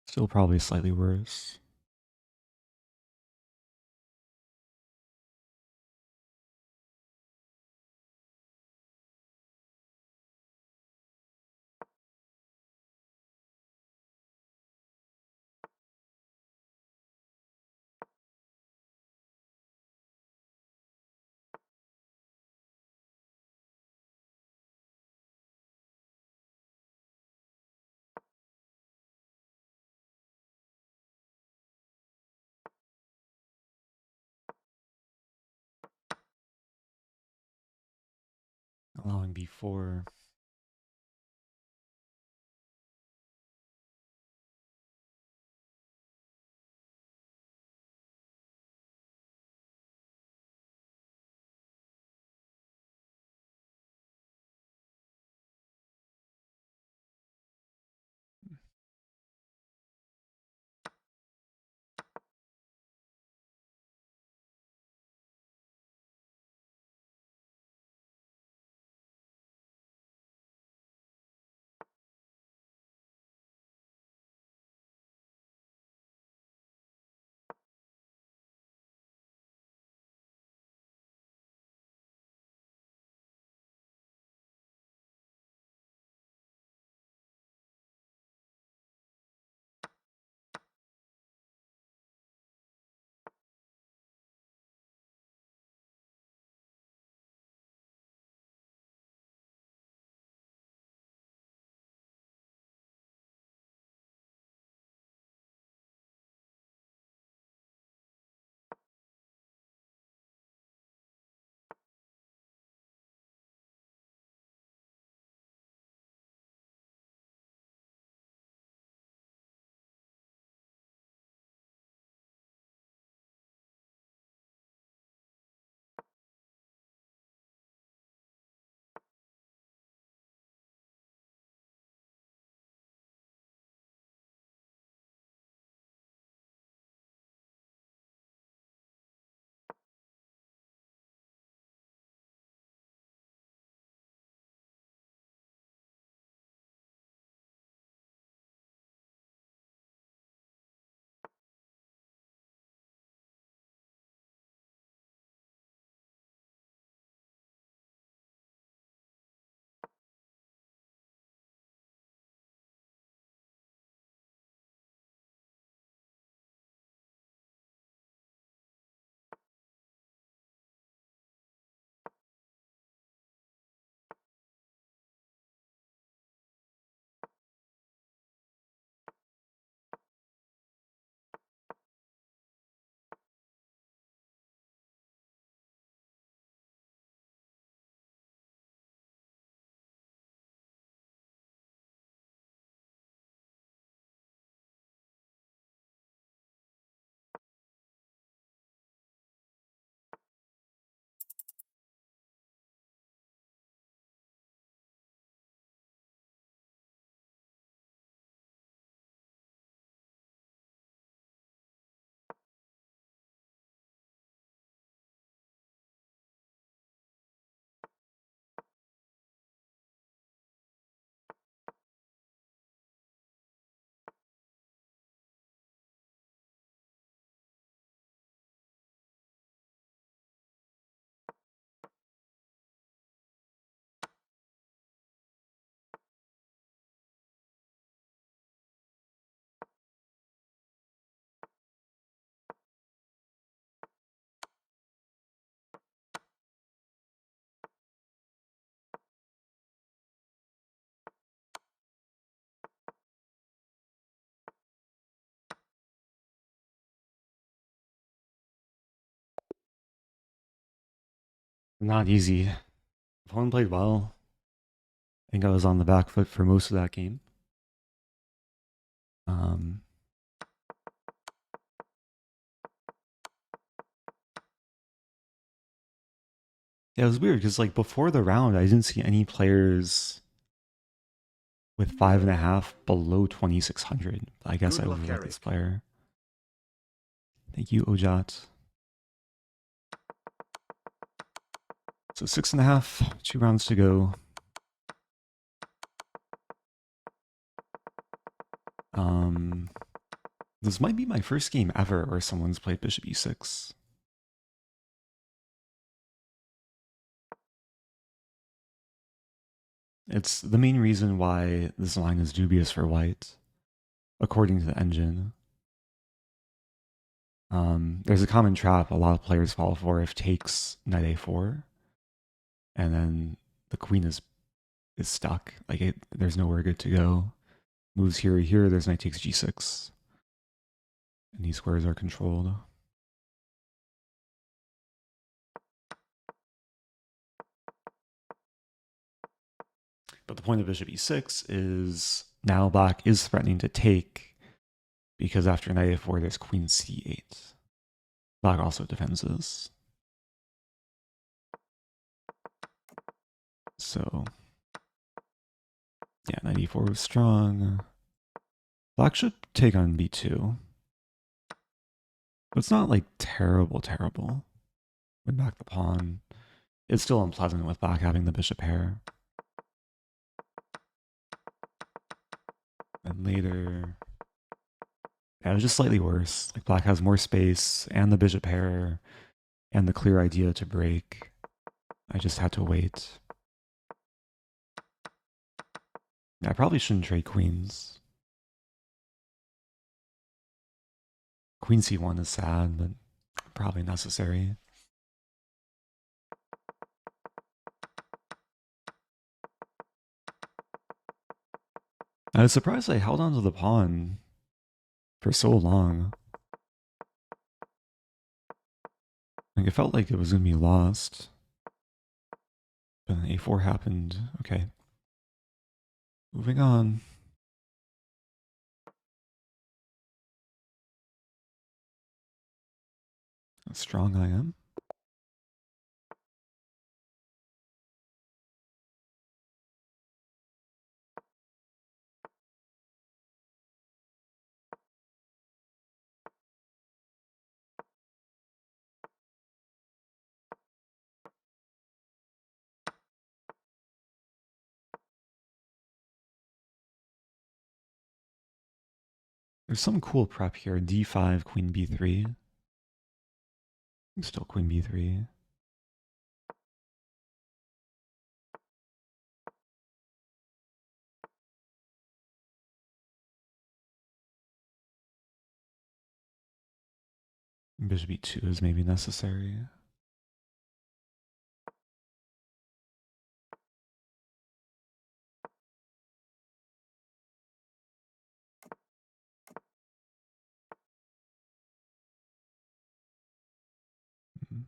Still probably slightly worse. allowing b4. Not easy. Opponent played well. I think I was on the back foot for most of that game. Um, yeah, it was weird because like before the round, I didn't see any players with 5.5 below 2600. I guess Good I luck, overlooked this Eric. player. Thank you, Ojat. So 6.5, 2 rounds to go. Um, this might be my first game ever where someone's played Bishop E6. It's the main reason why this line is dubious for white, according to the engine. There's a common trap a lot of players fall for if takes knight a4, and then the queen is stuck. Like there's nowhere good to go. Moves here, there's knight takes g6, and these squares are controlled. But the point of bishop e6 is now black is threatening to take because after knight a4 there's queen c8. Black also defends this. So yeah, knight e4 was strong. Black should take on b2. But it's not like terrible. Win back the pawn. It's still unpleasant with black having the bishop pair. And later, yeah, it was just slightly worse. Like black has more space and the bishop pair and the clear idea to break. I just had to wait. Yeah, I probably shouldn't trade queens. Queen c1 is sad, but probably necessary. I was surprised I held onto the pawn for so long. Like it felt like it was going to be lost. But then a4 happened. Okay. Moving on. How strong I am. There's some cool prep here. d5, queen b3. Still queen b3. Bishop e2 is maybe necessary. Mhm.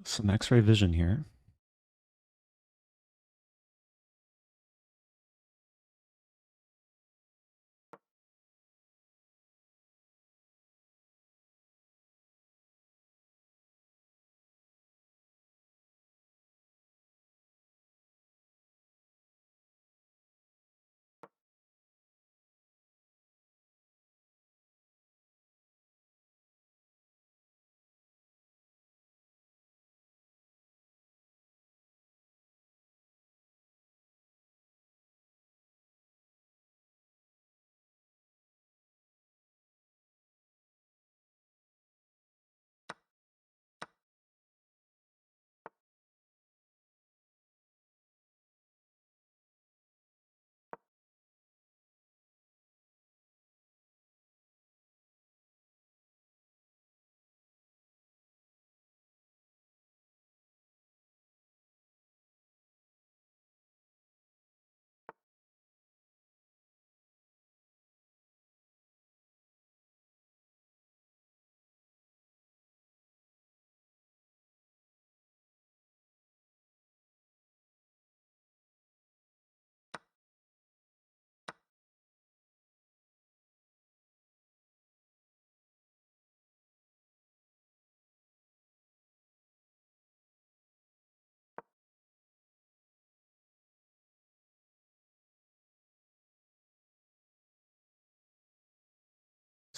Some X-ray vision here.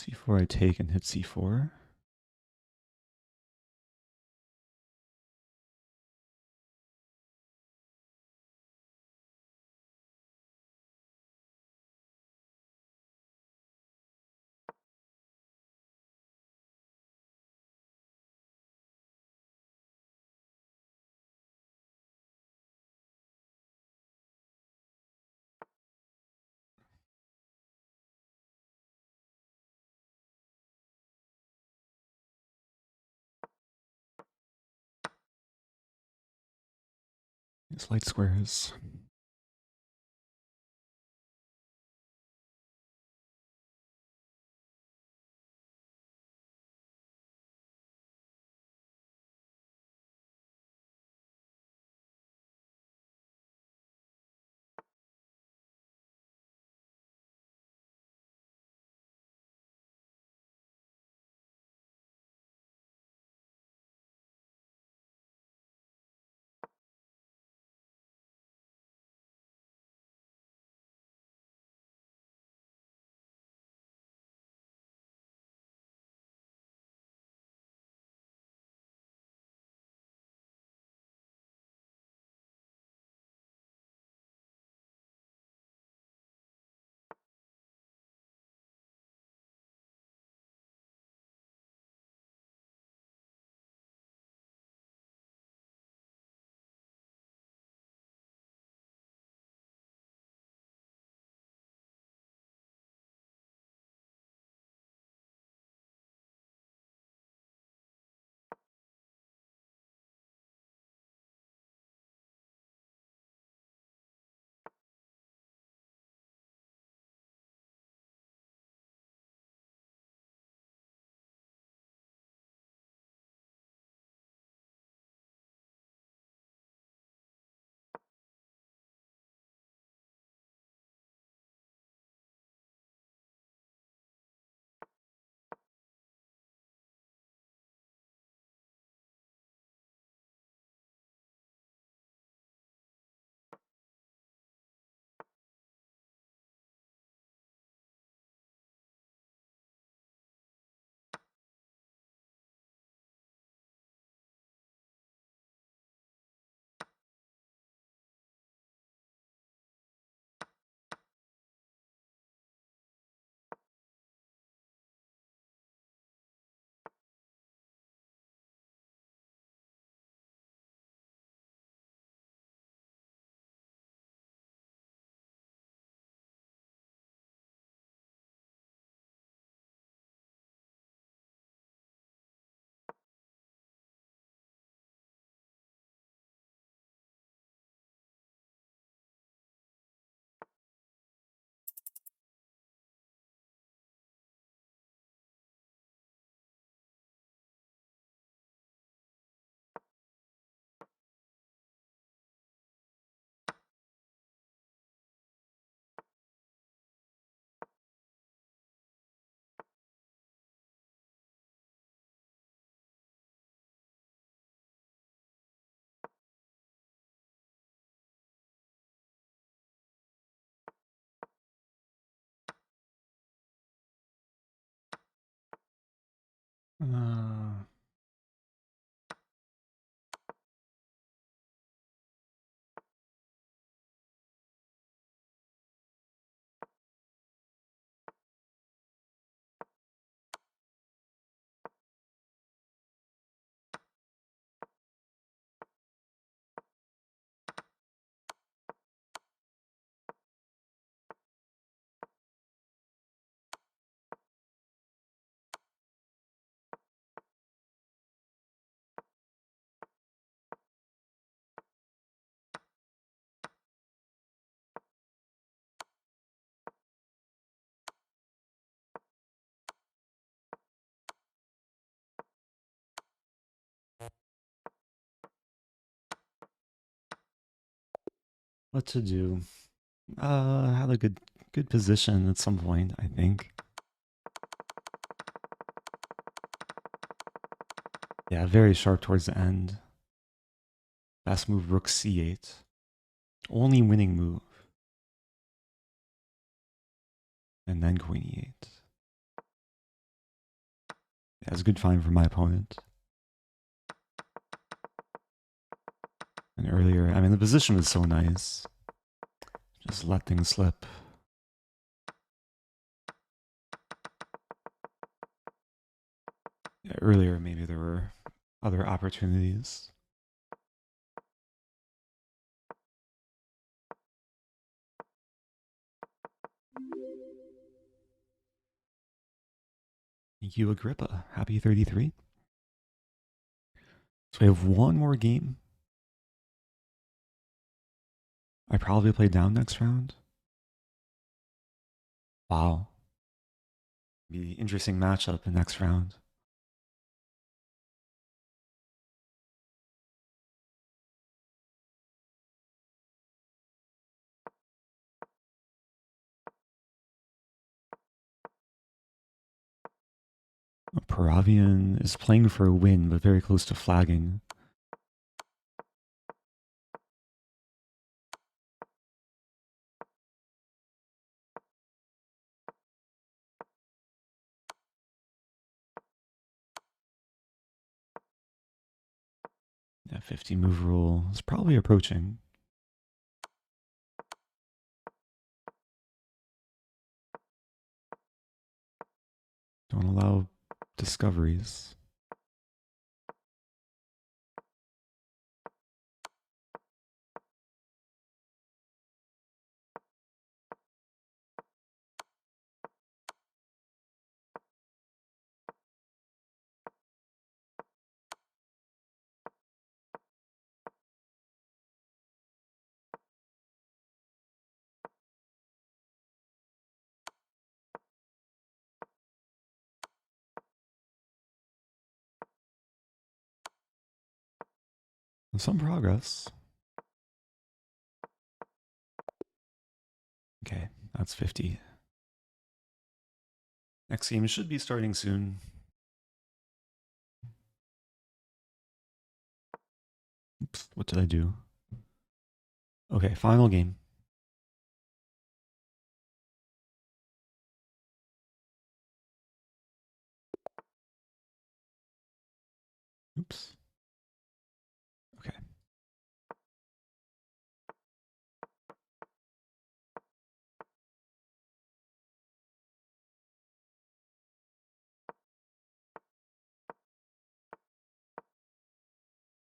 c4 I take and hit c4. These light squares. Uh, what to do? Had a good position at some point, I think. Yeah, very sharp towards the end. Fast move rook c8. Only winning move. And then queen e8. Yeah, it's a good find for my opponent. And earlier, I mean, the position was so nice. Just let things slip. Yeah, earlier, maybe there were other opportunities. Thank you, Agrippa. Happy 33. So we have one more game. I probably play down next round. Wow. Be interesting matchup in next round. Paravian is playing for a win, but very close to flagging. Yeah, 50 move rule is probably approaching. Don't allow discoveries. Some progress. Okay, that's 50. Next game should be starting soon. Oops, what did I do? Okay, final game. Oops. Okay.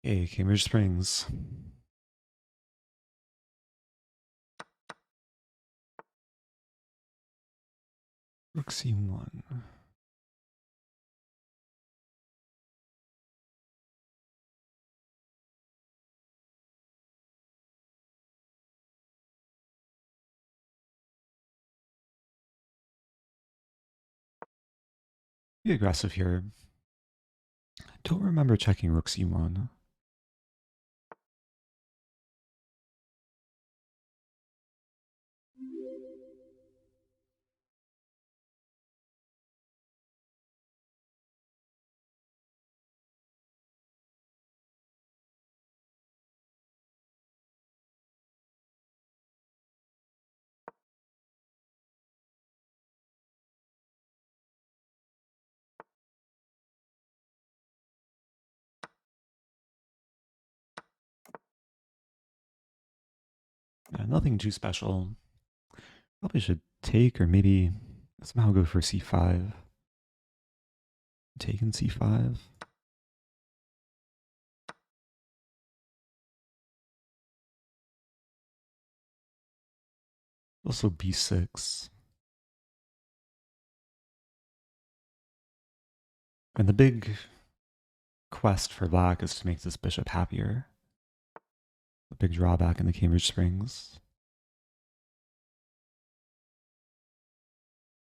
Hey, Cambridge Springs. Rook C1. Be aggressive here. I don't remember checking Rook C1. Yeah, nothing too special. Probably should take or maybe somehow go for C5. Taking C5. Also B6. And the big quest for black is to make this bishop happier. The big drawback in the Cambridge Springs.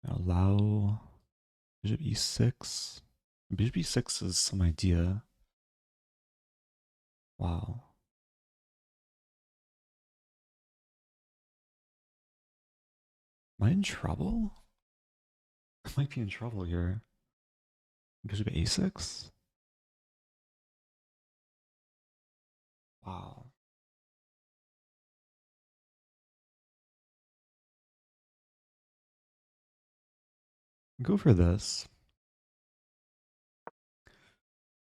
Allow bishop E6. Bishop E6 is some idea. Wow. Am I in trouble? I might be in trouble here. Bishop A6? Wow. Go for this.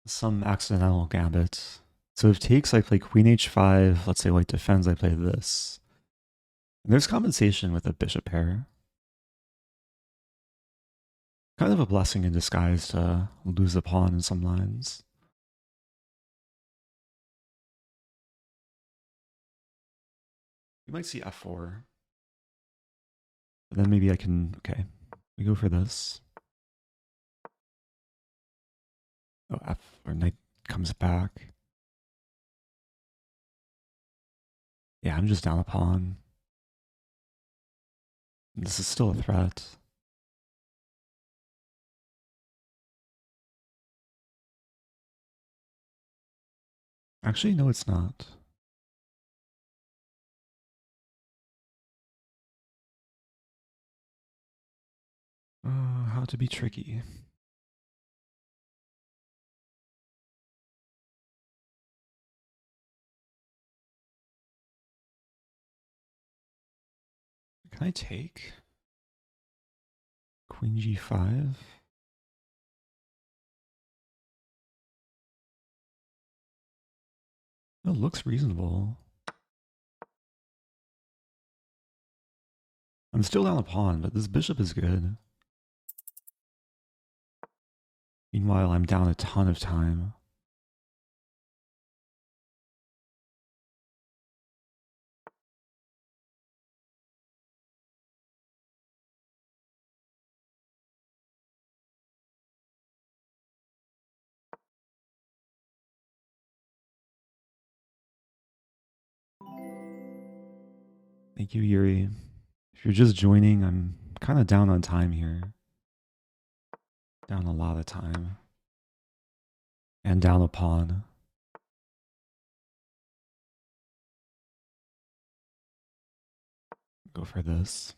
Some accidental gambit. So if takes, I play queen h5. Let's say white defends, I play this. And there's compensation with a bishop pair. Kind of a blessing in disguise to lose a pawn in some lines. We might see f4. But then maybe I can, okay, we go for this. Oh, f, or knight comes back. Yeah, I'm just down a pawn. This is still a threat. Actually, no, it's not. How to be tricky. Can I take? Queen g5? It looks reasonable. I'm still down a pawn, but this bishop is good. Meanwhile, I'm down a ton of time. Thank you, Yuri. If you're just joining, I'm kind of down on time here. Down a lot of time. And down a pawn. Go for this.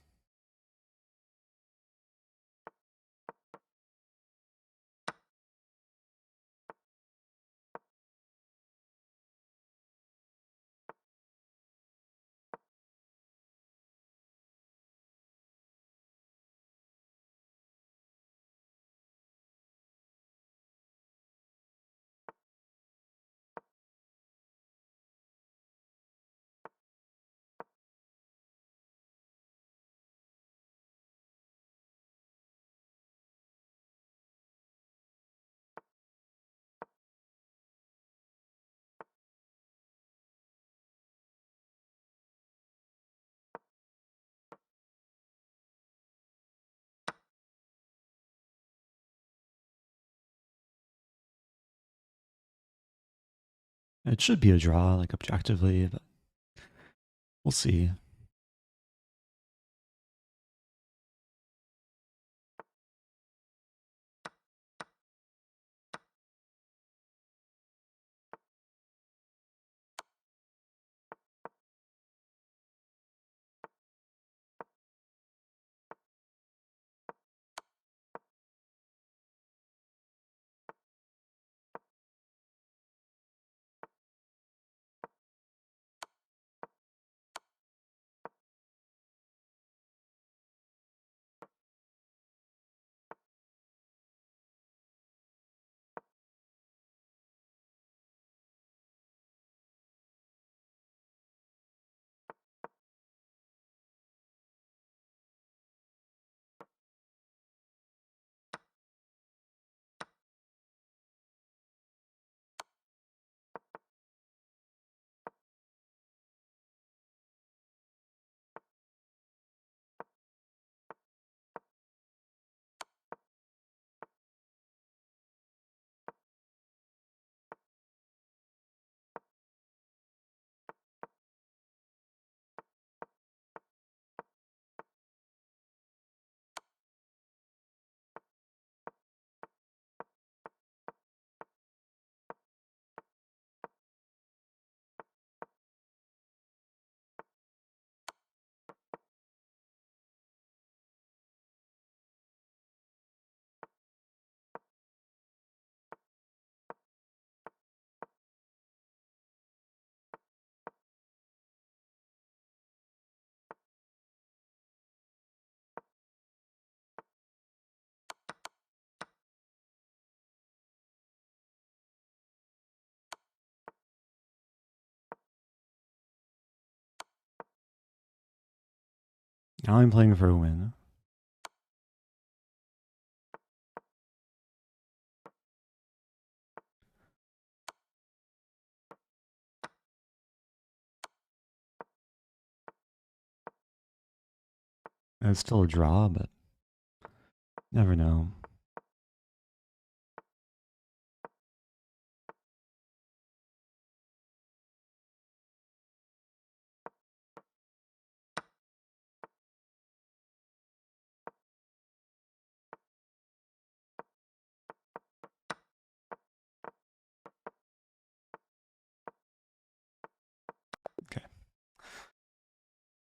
It should be a draw, like objectively, but we'll see. Now I'm playing for a win. And it's still a draw, but never know.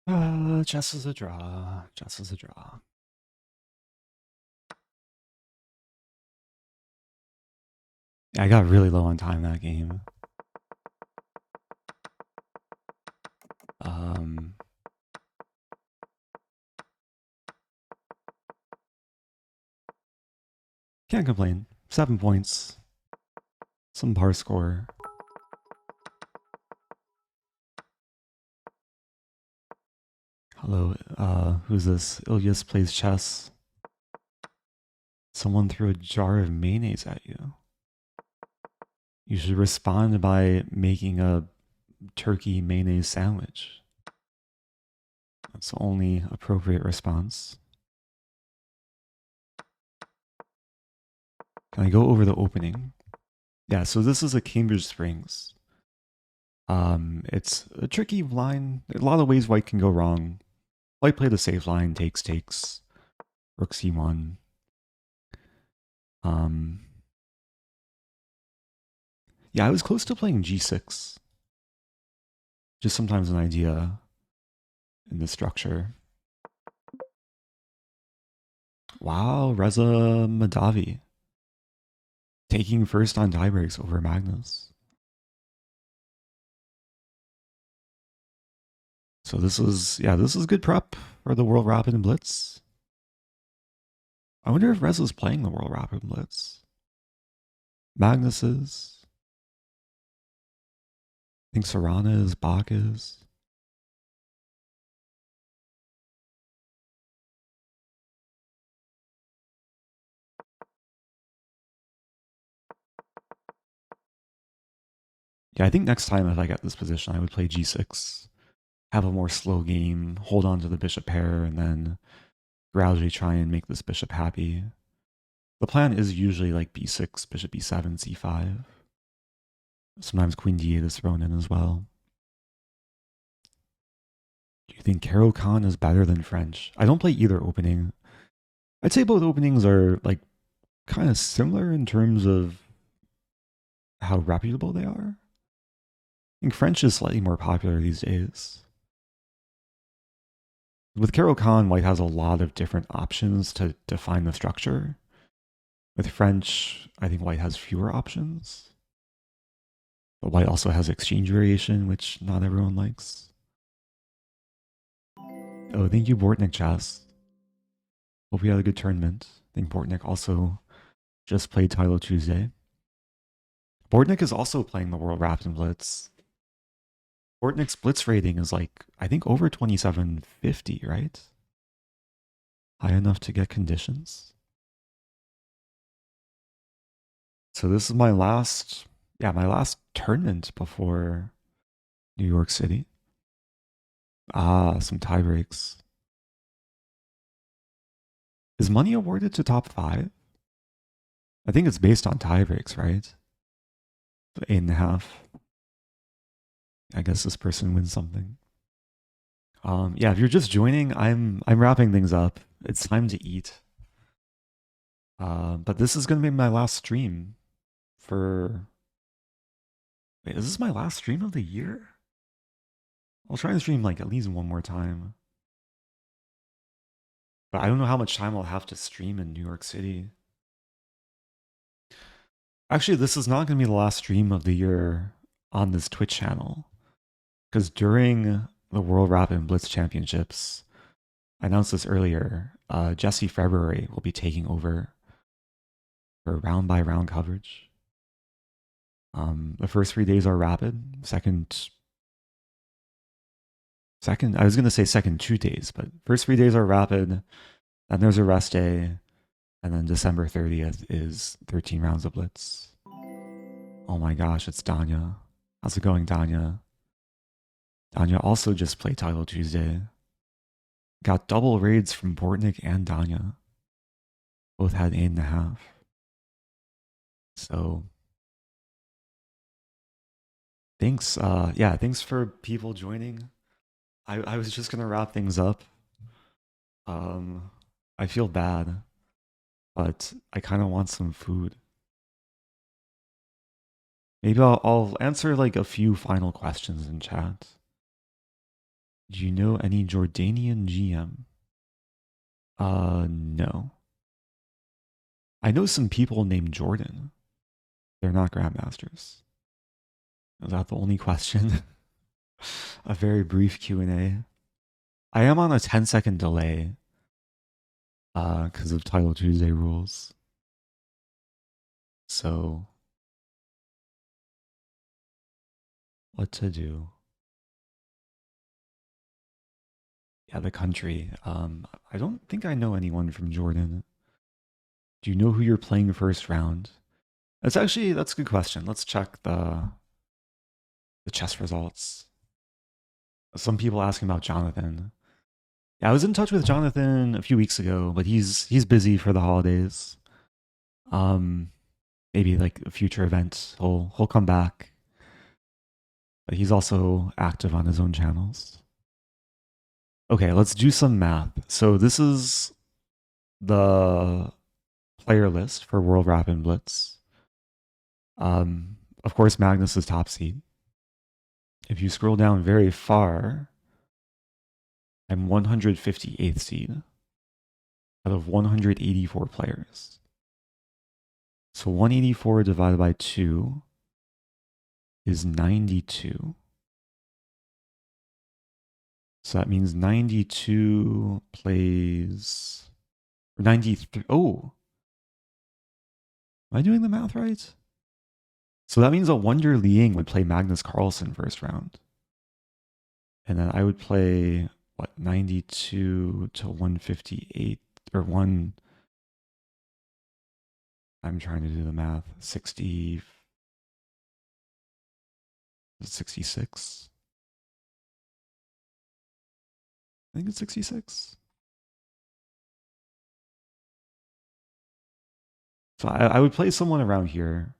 Chess is a draw. Chess is a draw. Yeah, I got really low on time that game. Can't complain. 7 points. Some par score. Hello, who's this? Ilyas plays chess. Someone threw a jar of mayonnaise at you. You should respond by making a turkey mayonnaise sandwich. That's the only appropriate response. Can I go over the opening? Yeah, so this is a Cambridge Springs. It's a tricky line. A lot of ways white can go wrong. White played a safe line, takes, rook c1. Yeah, I was close to playing g6. Just sometimes an idea in the structure. Wow, Reza Madavi. Taking first on tiebreaks over Magnus. So this is good prep for the World Rapid and Blitz. I wonder if Reza's playing the World Rapid and Blitz. Magnus is. I think Serrana is, Bach is. Yeah, I think next time if I get this position, I would play g6. Have a more slow game, hold on to the bishop pair, and then gradually try and make this bishop happy. The plan is usually like b6, bishop b7, c5. Sometimes queen d8 is thrown in as well. Do you think Caro Kann is better than French? I don't play either opening. I'd say both openings are like kind of similar in terms of how reputable they are. I think French is slightly more popular these days. With Caro Kann, white has a lot of different options to define the structure. With French, I think white has fewer options. But white also has exchange variation, which not everyone likes. Oh, thank you, Bortnik Chess. Hope you had a good tournament. I think Bortnik also just played Tylo Tuesday. Bortnik is also playing the World Rapid and Blitz. Bortnik's Blitz rating is like, I think over 2750, right? High enough to get conditions. So this is my last tournament before New York City. Some tie breaks. Is money awarded to top 5? I think it's based on tie breaks, right? 8.5. I guess this person wins something. Yeah, if you're just joining, I'm wrapping things up. It's time to eat. But this is gonna be my last stream for. Wait, is this my last stream of the year? I'll try and stream like at least one more time. But I don't know how much time I'll have to stream in New York City. Actually, this is not going to be the last stream of the year on this Twitch channel. Because during the World Rapid and Blitz Championships, I announced this earlier, Jesse February will be taking over for round by round coverage. The first 3 days are rapid. Second, I was going to say second 2 days, but first 3 days are rapid. Then there's a rest day. And then December 30th is 13 rounds of Blitz. Oh my gosh, it's Danya. How's it going, Danya? Danya also just played Tylo Tuesday. Got double raids from Bortnik and Danya. Both had 8.5. So thanks. Thanks for people joining. I was just gonna wrap things up. I feel bad, but I kind of want some food. Maybe I'll answer like a few final questions in chat. Do you know any Jordanian GM? No. I know some people named Jordan. They're not grandmasters. Is that the only question? A very brief Q&A. I am on a 10-second delay because of Title Tuesday rules. So, what to do? Yeah, the country. I don't think I know anyone from Jordan. Do you know who you're playing first round? That's a good question. Let's check the chess results. Some people asking about Jonathan. Yeah, I was in touch with Jonathan a few weeks ago, but he's busy for the holidays. Maybe like a future event, he'll come back. But he's also active on his own channels. Okay, let's do some math. So this is the player list for World Rapid Blitz. Of course, Magnus is top seed. If you scroll down very far, I'm 158th seed out of 184 players. So 184 divided by 2 is 92. So that means 92 plays... 93... Oh! Am I doing the math right? So that means a Wonder Liang would play Magnus Carlsen first round. And then I would play, 92 to 158, or 1... I'm trying to do the math. 66? I think it's 66. So I would play someone around here.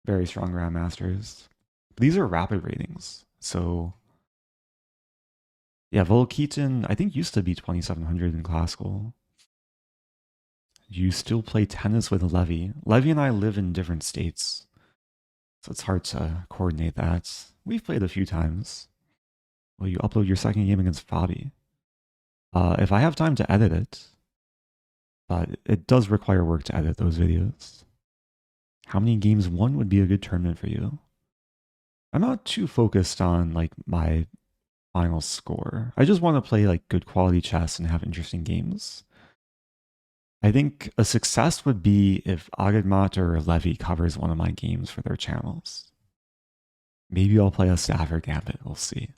Very strong grandmasters. These are rapid ratings. So yeah, Volkitin, I think used to be 2700 in classical. You still play tennis with Levy. Levy and I live in different states. So it's hard to coordinate that. We've played a few times. Will you upload your second game against Fabi? If I have time to edit it, but it does require work to edit those videos. How many games won would be a good tournament for you? I'm not too focused on like my final score. I just want to play like good quality chess and have interesting games. I think a success would be if Agedmat or Levy covers one of my games for their channels. Maybe I'll play a Stafford Gambit, we'll see.